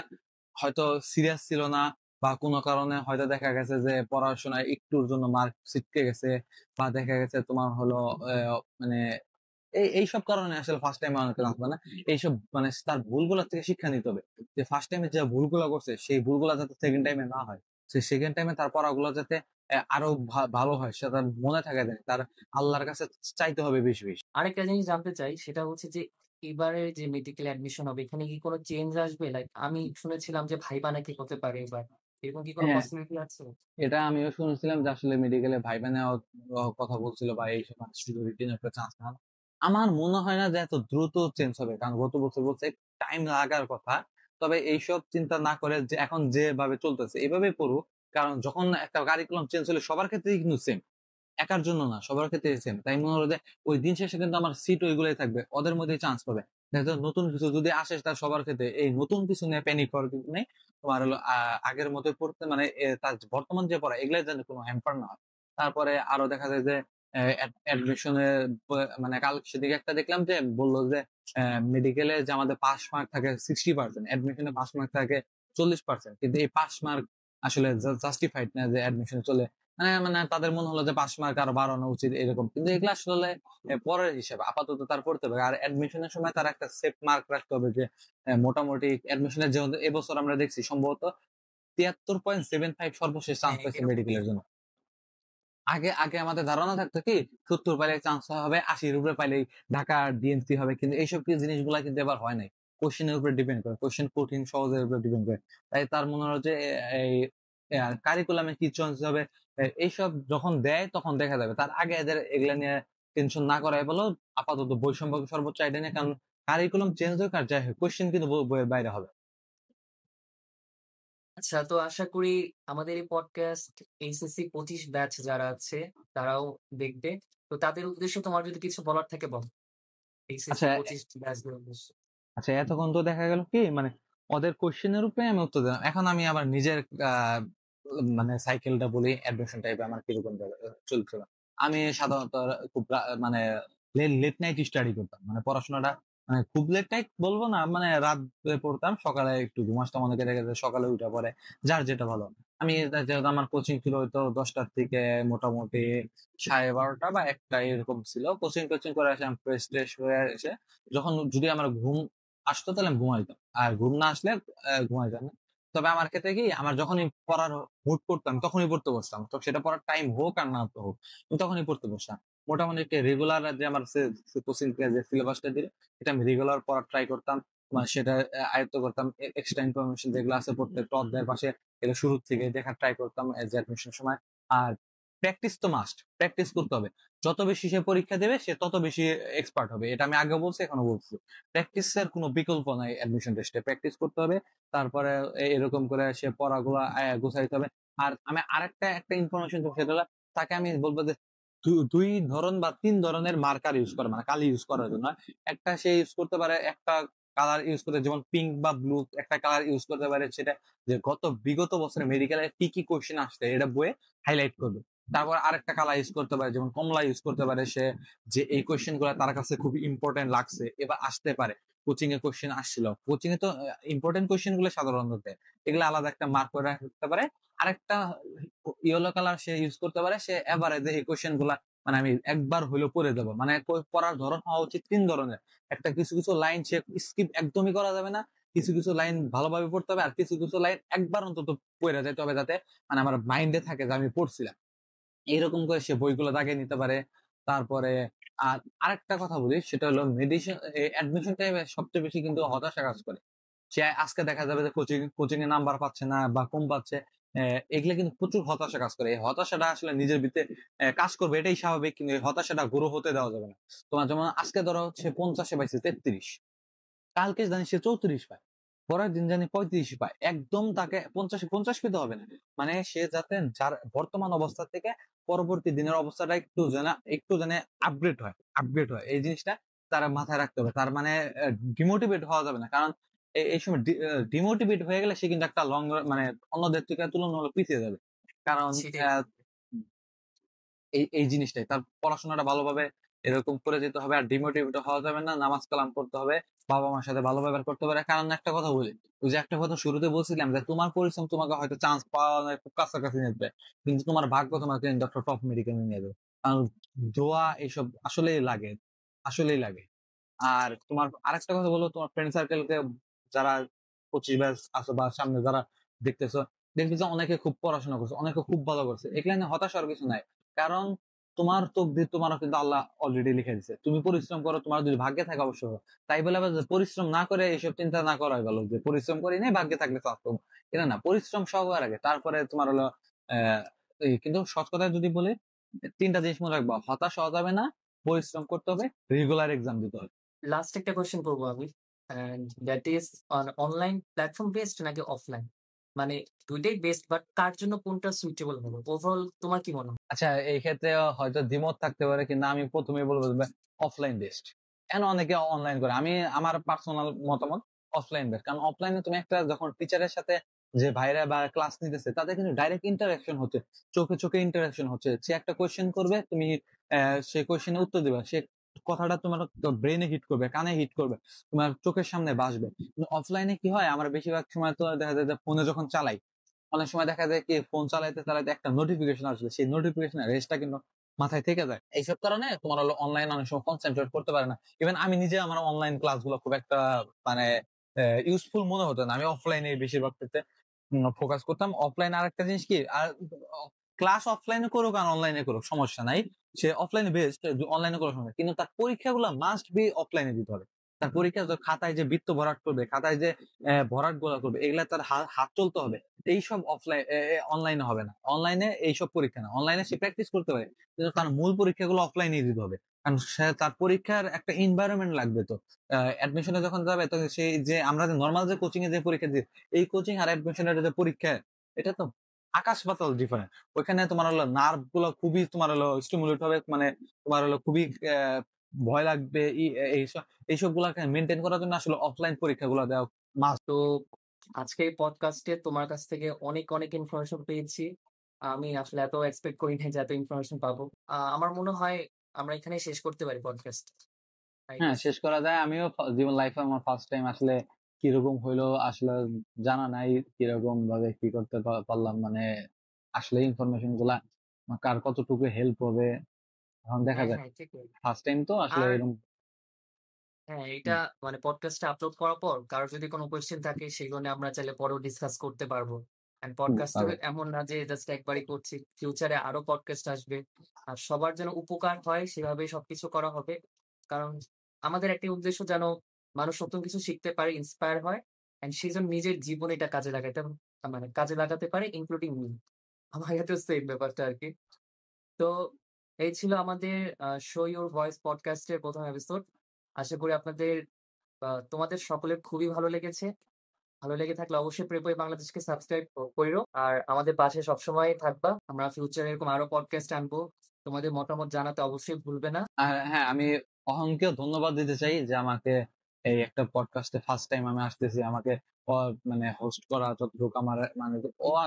হয়তো সিরিয়াস ছিল না, বা কোনো কারণে হয়তো দেখা গেছে যে পড়াশোনায় একটুর জন্য মার্ক ছিটকে গেছে, বা দেখা গেছে তোমার হলো মানে এইসব কারণে আসলে ফার্স্ট টাইমে অনেকে আসবে না। এইসব মানে তার ভুলগুলো থেকে শিক্ষা নিতে হবে, যে ফার্স্ট টাইমে যে ভুলগুলো করছে সেই ভুলগুলো যাতে সেকেন্ড টাইমে না হয়, সে সেকেন্ড টাইমে তার পড়াগুলো যাতে আরো ভালো হয়, সেটা তার মনে থাকে যায়, তার আল্লাহর কাছে চাইতে হবে বেশি বেশি। আরেকটা জিনিস জানতে চাই, সেটা হচ্ছে যে এবারে যে মেডিকেল অ্যাডমিশন হবে এখানে কি কোনো চেঞ্জ আসবে? লাইক আমি শুনেছিলাম যে ভাইবা নাকি হতে পারে এবার। এরকম কি কোনো হ্যাঁ, পসিবিলিটি আছে? এটা আমিও শুনেছিলাম যে আসলে মেডিকেলে ভাইবা নেওয়ার কথা বলছিল, বা এই সময় শুধু রিটেন একটা চান্স না। আমার মনে হয় না যে এত দ্রুত চেঞ্জ হবে, কারণ গত বছর বলছে টাইম লাগার কথা। তবে এইসব চিন্তা না করে যে এখন যেভাবে চলতেছে এভাবে পড়ুক, কারণ যখন একটা কারিকুলাম চেঞ্জ হলে সবার ক্ষেত্রেই কিন্তু সেম, একার জন্য না, সবার ক্ষেত্রে সেম। তাই মনে হলো যে ওই দিন শেষে কিন্তু আমার সিট ওইগুলাই থাকবে, ওদের মধ্যেই চান্স পাবে। দেখো নতুন কিছু যদি আসে তার সবার ক্ষেত্রে এই নতুন কিছু নিয়ে প্যানিক করার কিছু নেই। তোমার হলো আগের মতোই পড়তে, মানে তার বর্তমান যে পড়া এগুলাই যেন কোনো হ্যাম্পার না হয়। তারপরে আরো দেখা যায় যে অ্যাডমিশনে মানে কাল সেদিকে একটা দেখলাম যে বললো যে মেডিকেলে যে আমাদের পাস মার্ক থাকে 60%, অ্যাডমিশনে পাস মার্ক থাকে 40%, কিন্তু এই পাস মার্ক আসলে জাস্টিফাইড না যে অ্যাডমিশনে চলে। মানে তাদের মনে হলো যে পাস মার্ক আরো বাড়ানো উচিত এরকম, কিন্তু এগুলো আসলে পরের হিসাবে, আপাতত তার পড়তে হবে। আর অ্যাডমিশনের সময় তার একটা সেফ মার্ক রাখতে হবে, যে মোটামুটি অ্যাডমিশনের যে এবছর আমরা দেখছি সম্ভবত 73.75 সর্বশেষ চান্স হ্যাঁ, পাইছে এরকম মেডিকেলের জন্য। আগে আগে আমাদের ধারণা থাকতো কি 70 পাইলে চান্স হবে, 80-র উপরে পাইলেই ঢাকা ডিএমসি হবে, কিন্তু এইসব কি জিনিসগুলা কিন্তু এবার হয় নাই। কোশ্চেনের উপরে ডিপেন্ড করে, কোশ্চেন কঠিন সহজের উপরে ডিপেন্ড করে। তাই তার মনে হয় যে এই কারিকুলামে কি চয়েস হবে এইসব যখন দেয় তখন দেখা যাবে, তার আগে এদের এগুলা নিয়ে টেনশন না করাই বলো। আপাতত বই সম্পর্কে সর্বোচ্চ আইডিয়া নেই, কারণ কারিকুলাম চেঞ্জ হোক আর যাই হোক কোশ্চেন কিন্তু বইয়ের বাইরে হবে। আচ্ছা, তো আশা করি আমাদের এই পডকাস্ট এইচএসসি 25 ব্যাচ যারা আছে তারাও দেখবে। তো তাদের উদ্দেশ্যে তোমার যদি কিছু বলার থাকে বল, আচ্ছা, এইচএসসি 25 ব্যাচদের উদ্দেশ্যে। আচ্ছা, এতক্ষণ তো দেখা গেল কি মানে ওদের কোশ্চেনের উপরে আমি উত্তর দিলাম, এখন আমি আবার নিজের মানে সাইকেলটা বলি, অ্যাডমিশন টাইপে আমার কিরকম চলছিল। আমি সাধারণত খুব মানে লেট নাইট স্টাডি করতাম, মানে পড়াশোনাটা মানে খুব লেট নাইট বলবো না, মানে রাত পড়তাম, সকালে একটু ঘুম আসতাম, অনেকে দেখা যায় সকালে উঠে পড়ে, যার যেটা ভালো। আমি যেহেতু আমার কোচিং ছিল হয়তো 10টার থেকে মোটামুটি 12:30 বা 1টা এরকম ছিল, কোচিং টোচিং করে আসে আমি ফ্রেশ ট্রেশ হয়ে এসে যখন যদি আমার ঘুম আসতো তাহলে আমি ঘুমাইতাম, আর ঘুম না আসলে ঘুমাইতাম না। তবে আমার ক্ষেত্রে কি, আমার যখনই পড়ার হুট করতাম তখনই পড়তে বসতাম, তো সেটা পড়ার টাইম হোক আর না হোক আমি তখনই পড়তে বসতাম। মোটামুটি একটা রেগুলার যে আমার কোচিং যে সিলেবাসটা দিলে এটা আমি রেগুলার পড়ার ট্রাই করতাম, মানে সেটা আয়ত্ত করতাম। এক্সট্রা ইনফরমেশন যেগুলো আছে প্রত্যেকটা অধ্যায়ের পাশে এগুলো শুরু থেকে দেখার ট্রাই করতাম এজ অ্যাডমিশন সময়। আর প্র্যাকটিস তো মাস্ট, প্র্যাকটিস করতে হবে। যত বেশি সে পরীক্ষা দেবে সে তত বেশি এক্সপার্ট হবে, এটা আমি আগে বলছি এখনো বলছি। প্র্যাকটিসের কোনো বিকল্প নাই, অ্যাডমিশন টেস্টে প্র্যাকটিস করতে হবে। তারপরে এরকম করে সে পড়াগুলো গোছাইতে হবে। আর আমি আরেকটা একটা ইনফরমেশন দেবো, সেটা হলো তাকে আমি বলবো যে দুই ধরন বা 3 ধরনের মার্কার ইউজ করে, মানে কালি ইউজ করার জন্য। একটা সে ইউজ করতে পারে, একটা কালার ইউজ করতে, যেমন পিঙ্ক বা ব্লু একটা কালার ইউজ করতে পারে, সেটা যে বিগত বছরে মেডিকেলে কি কি কোশ্চেন আসছে এটা বইয়ে হাইলাইট করবে। তারপর আরেকটা কালার ইউজ করতে পারে, যেমন কমলা ইউজ করতে পারে সে, যে এই কোশ্চেন গুলো তার কাছে খুব ইম্পর্টেন্ট লাগছে, এবার আসতে পারে। কোচিং এ কোশ্চেন আসছিল, কোচিং এ তো ইম্পর্টেন্ট কোশ্চেন গুলো সাধারণত দেয়, এগুলো আলাদা একটা মার্ক করে রাখতে পারে। আরেকটা ইয়েলো কালার সে ইউজ করতে পারে, সে এভারেজে এই কোশ্চেন গুলা মানে আমি একবার হইলেও পড়ে দেবো। মানে পড়ার ধরন হওয়া উচিত 3 ধরনের। একটা কিছু কিছু লাইন সে স্কিপ একদমই করা যাবে না, কিছু কিছু লাইন ভালোভাবে পড়তে হবে, আর কিছু কিছু লাইন একবার অন্তত পড়ে যেতে হবে, যাতে মানে আমার মাইন্ডে থাকে যে আমি পড়ছিলাম। এইরকম করে সে বইগুলো দাগিয়ে নিতে পারে। তারপরে আর আরেকটা কথা বলি, সেটা হলো মেডিসিন অ্যাডমিশন টাইমে সবচেয়ে বেশি কিন্তু হতাশা কাজ করে। সে আজকে দেখা যাবে যে কোচিং এ নাম্বার পাচ্ছে না বা কম পাচ্ছে, এগুলো কিন্তু প্রচুর হতাশা কাজ করে। এই হতাশাটা আসলে নিজের ভিতরে কাজ করবে, এটাই স্বাভাবিক, কিন্তু এই হতাশাটা গ্রো হতে দেওয়া যাবে না। তোমার যেমন আজকে ধরো হচ্ছে 50-এ পাইছে 33, কালকে জানি সে 34 পায়, পরের দিন জানি 35 পায়, একদম তাকে 50 পেতে হবে না। মানে সে যাতে যার বর্তমান অবস্থা থেকে পরবর্তী দিনের অবস্থাটা একটু যেন আপগ্রেড হয় এই জিনিসটা তারা মাথায় রাখতে হবে। তার মানে ডিমোটিভেট হওয়া যাবে না, কারণ এই সময় ডিমোটিভেট হয়ে গেলে সে কিন্তু একটা মানে অন্যদের থেকে তুলনামূলক পিছিয়ে যাবে। কারণ সেটাই। এই এই জিনিসটাই তার পড়াশোনাটা ভালোভাবে এরকম করে যেতে হবে, আর ডিমোটিভেট হওয়া যাবে না, নামাজ কালাম করতে হবে, বাবা মার সাথে ভালো ব্যবহার করতে হবে। কারণ একটা কথা বলি, ওই যে একটা কথা শুরুতে বলছিলাম যে তোমার পরিশ্রম তোমাকে হয়তো চান্স পাওয়া খুব কাছাকাছি নিয়ে যাবে, কিন্তু তোমার ভাগ্য তোমাকে কিন্তু একটা টপ মেডিকেল নিয়ে যাবে। কারণ দোয়া এইসব আসলেই লাগে, আসলেই লাগে। আর তোমার আরেকটা কথা বলো, তোমার ফ্রেন্ড সার্কেলকে যারা 25 ব্যাচ আছো বা সামনে যারা দেখতেছো, দেখবে যে অনেকে খুব পড়াশোনা করছে, অনেকে খুব ভালো করছে, এগুলা নিয়ে হতাশ হওয়ার কিছু নাই। কারণ তোমার তকদির তোমারও কিন্তু আল্লাহ অলরেডি লিখে দিচ্ছে। তুমি পরিশ্রম করো, তোমার যদি ভাগ্যে থাকে অবশ্য হবে। তাই বলে আবার যে পরিশ্রম না করে এইসব চিন্তা না করাই ভালো, যে পরিশ্রম করি নাই ভাগ্যে থাকলে তো আসতো। এটা না, পরিশ্রম সবার আগে, তারপরে তোমার হলো আহ কিন্তু সৎ কথা যদি বলি, 3টা জিনিস মনে রাখবা: হতাশ হওয়া যাবে না, পরিশ্রম করতে হবে, রেগুলার এক্সাম দিতে হবে। লাস্ট একটা কোয়েশ্চেন করবো আমি, and that is online platform based নাকি অফলাইন? মানে দুইটাই বেস্ট, বাট কার জন্য কোনটা সুইটেবল হবে ওভারঅল তোমার কি মনে হয়? আচ্ছা, এই ক্ষেত্রে হয়তো দ্বিমত থাকতে পারে, কিন্তু আমি প্রথমেই বলবো অফলাইন বেস্ট। কেন অনেকে অনলাইন করে, আমি আমার পার্সোনাল মতামত অফলাইন বেস্ট। কারণ অফলাইনে তুমি একটা যখন টিচারের সাথে যে ভাইরা বা ক্লাস নিতেছে তাদের কিন্তু ডাইরেক্ট ইন্টারাকশন হচ্ছে, চোখে চোখে ইন্টারাকশন হচ্ছে। সে একটা কোয়েশ্চেন করবে, তুমি সেই কোয়েশ্চেনের উত্তর দিবে, সে কথাটা তোমার ব্রেনে হিট করবে, কানে হিট করবে, তোমার চোখের সামনে ভাসবে। কিন্তু অফলাইনে কি হয়, আমরা বেশিরভাগ সময় তো দেখা যায় যে ফোনে যখন চালাই, অনেক সময় দেখা যায় কি ফোন চালাইতে চালাইতে একটা নোটিফিকেশন আসলে, সেই নোটিফিকেশনের রেসটা কিন্তু মাথায় থেকে যায়। এইসব কারণে তোমার হলো অনলাইন অনেক সময় কনসেন্ট্রেট করতে পারে না। ইভেন আমি নিজে আমার অনলাইন ক্লাস গুলো খুব একটা মানে ইউজফুল মনে হতো না। আমি অফলাইনে বেশিরভাগ ক্ষেত্রে ফোকাস করতাম। অফলাইন আরেকটা জিনিস কি, আর ক্লাস অফলাইনে করুক আর অনলাইনে করুক সমস্যা নাই, সে অফলাইনে বেস্ট, অনলাইনে করার সময় কিন্তু তার পরীক্ষাগুলো মাস্ট বি অফলাইনে দিতে হবে। তার পরীক্ষা খাতায় যে বৃত্ত ভরাট করবে, খাতায় যে ভরাট গুলা করবে, এগুলা তার হাত চলতে হবে। এইসব অফলাইন অনলাইনে হবে না, অনলাইনে এইসব পরীক্ষা না। অনলাইনে সে প্র্যাকটিস করতে পারে, কিন্তু তার মূল পরীক্ষাগুলো অফলাইনে দিতে হবে। কারণ সে তার পরীক্ষার একটা এনভায়রনমেন্ট লাগবে। তো অ্যাডমিশনে যখন যাবে তখন সেই যে আমরা যে নর্মাল যে কোচিং এ যে পরীক্ষা দিই, এই কোচিং আর অ্যাডমিশনের যে পরীক্ষা, এটা তো আকাশ পাতাল ডিফারেন্ট। ওইখানে তোমার হলো নার্ভ গুলো খুবই তোমার হলো স্টিমুলেট হবে, মানে তোমার হলো খুবই ভয় লাগবে। এইসব এইসব গুলাকে মেনটেন করার জন্য আসলে অফলাইন পরীক্ষাগুলো দেওয়া মাস্ট। তো আজকে এই পডকাস্টে তোমার কাছ থেকে অনেক অনেক ইনফরমেশন পেয়েছি। আমি আসলে এত এক্সপেক্ট করি নাই যে এত ইনফরমেশন পাবো। আমার মনে হয় আমরা এখানে শেষ করতে পারি পডকাস্ট। হ্যাঁ, শেষ করা যায়। আমিও জীবন লাইফে আমার ফার্স্ট টাইম আসলে কিরকম হইলো আসলে জানা নাই, কিরকম ভাবে কি করতে পারলাম, মানে আসলে ইনফরমেশন গুলা কার কতটুকু হেল্প হবে এখন দেখা হ্যাঁ যায়। হ্যাঁ ঠিক। ফার্স্ট টাইম তো আসলে আর এরকম। হ্যাঁ, এটা মানে পডকাস্টটা আপলোড করার পর কারোর যদি কোনো কোয়েশ্চেন থাকে সেগুলো নিয়ে আমরা চাইলে পরেও ডিসকাস করতে পারবো। এন্ড পডকাস্ট পাবে। এমন না যে জাস্ট একবারই করছি, ফিউচারে আরো পডকাস্ট আসবে। আর সবার যেন উপকার হয় সেভাবে সবকিছু করা হবে। কারণ আমাদের একটি উদ্দেশ্য যেন মানুষ নতুন কিছু শিখতে পারে, ইন্সপায়ার হয়, এন্ড সে যেন নিজের জীবনে এটা কাজে লাগাইতে মানে কাজে লাগাতে পারে, ইনক্লুডিং মি। আমার ক্ষেত্রেও সেম ব্যাপারটা আরকি। তো এই ছিল আমাদের শো ইউর ভয়েস পডকাস্টের ১ম এপিসোড। আশা করি আপনাদের তোমাদের সকলের খুবই ভালো লেগেছে। ভালো লেগে থাকলে অবশ্যই প্রে বই বাংলাদেশকে সাবস্ক্রাইব কইরো। আর আমাদের পাশে সবসময় থাকবা। আমরা ফিউচারে এরকম আরো পডকাস্ট আনবো। তোমাদের মতামত জানাতে অবশ্যই ভুলবে না। আর হ্যাঁ, আমি অহংকেও ধন্যবাদ দিতে চাই যে আমাকে এই একটা পডকাস্টে ফার্স্ট টাইম আমি আসতেছি, আমাকে মানে হোস্ট করা যতটুকু আমার মানে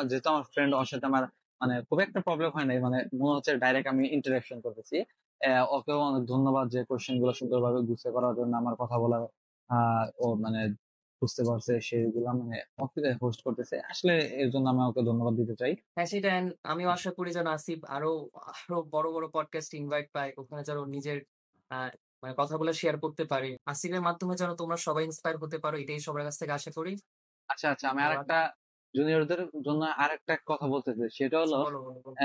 যেহেতু আমার ফ্রেন্ড, ওর সাথে আমার মানে খুব একটা প্রবলেম হয় নাই, মানে মনে হচ্ছে ডাইরেক্ট আমি ইন্টারাকশন করতেছি। ওকেও অনেক ধন্যবাদ যে কোশ্চেন গুলো সুন্দরভাবে গুছিয়ে করার জন্য, আমার কথা বলা ও মানে বুঝতে পারছে, সেগুলা মানে ওকে হোস্ট করতেছে আসলে, এর জন্য আমি ওকে ধন্যবাদ দিতে চাই। হ্যাঁ, সেটা আমিও আশা করি যেন আসিফ আরো আরো বড়, বড় পডকাস্ট ইনভাইট পায়। ওখানে যেন নিজের আ মানে কথাগুলো শেয়ার করতে পারে। আসিফের মাধ্যমে যেন তোমরা সবাই ইন্সপায়ার হতে পারো। এটাই সবার কাছ থেকে আশা করি। আচ্ছা, আচ্ছা, আমি তো আরেকটা জুনিয়রদের জন্য আরেকটা কথা বলতে চাই, সেটা হলো বলো, বলো, বলো।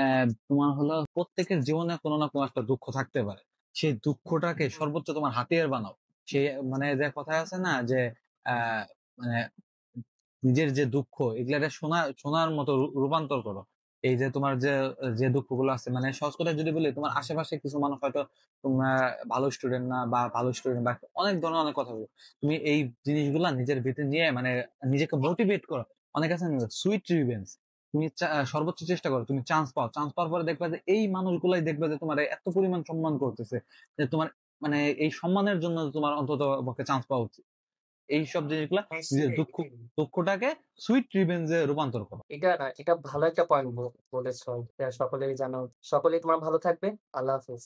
তোমার হলো প্রত্যেকের জীবনে কোনো না কোনো একটা দুঃখ থাকতে পারে। সেই দুঃখটাকে সর্বোচ্চ তোমার হাতিয়ার বানাও। সে মানে যে কথায় আছে না যে আহ মানে নিজের যে দুঃখ এগুলাকে সোনার মতো রূপান্তর করো। এই যে তোমার যে যে দুঃখগুলো আছে, মানে সহজ করে যদি বলি, তোমার আশেপাশে কিছু মানুষ হয়তো তোমার ভালো স্টুডেন্ট না, বা ভালো স্টুডেন্ট, বা অনেক ধরনের অনেক কথা বলো, তুমি এই জিনিসগুলা নিজের ভিতরে নিয়ে মানে নিজেকে মোটিভেট করো। অনেক আছে সুইট রিভেঞ্জ, তুমি সর্বোচ্চ চেষ্টা করো, তুমি চান্স পাও, চান্স পাওয়ার পরে দেখবে যে এই মানুষগুলাই দেখবে যে তোমার এত পরিমাণ সম্মান করতেছে, যে তোমার মানে এই সম্মানের জন্য তোমার অন্তত পক্ষে চান্স পাওয়া উচিত। এইসব জিনিসগুলা হ্যাঁ, নিজের সেটাই, এটাই। দুঃখটাকে সুইট রিভেঞ্জে রূপান্তর করো। এটা না, এটা ভালো একটা পয়েন্ট বলেছো। সকলেই জানো, সকলেই তোমার ভালো থাকবে। আল্লাহ হাফেজ।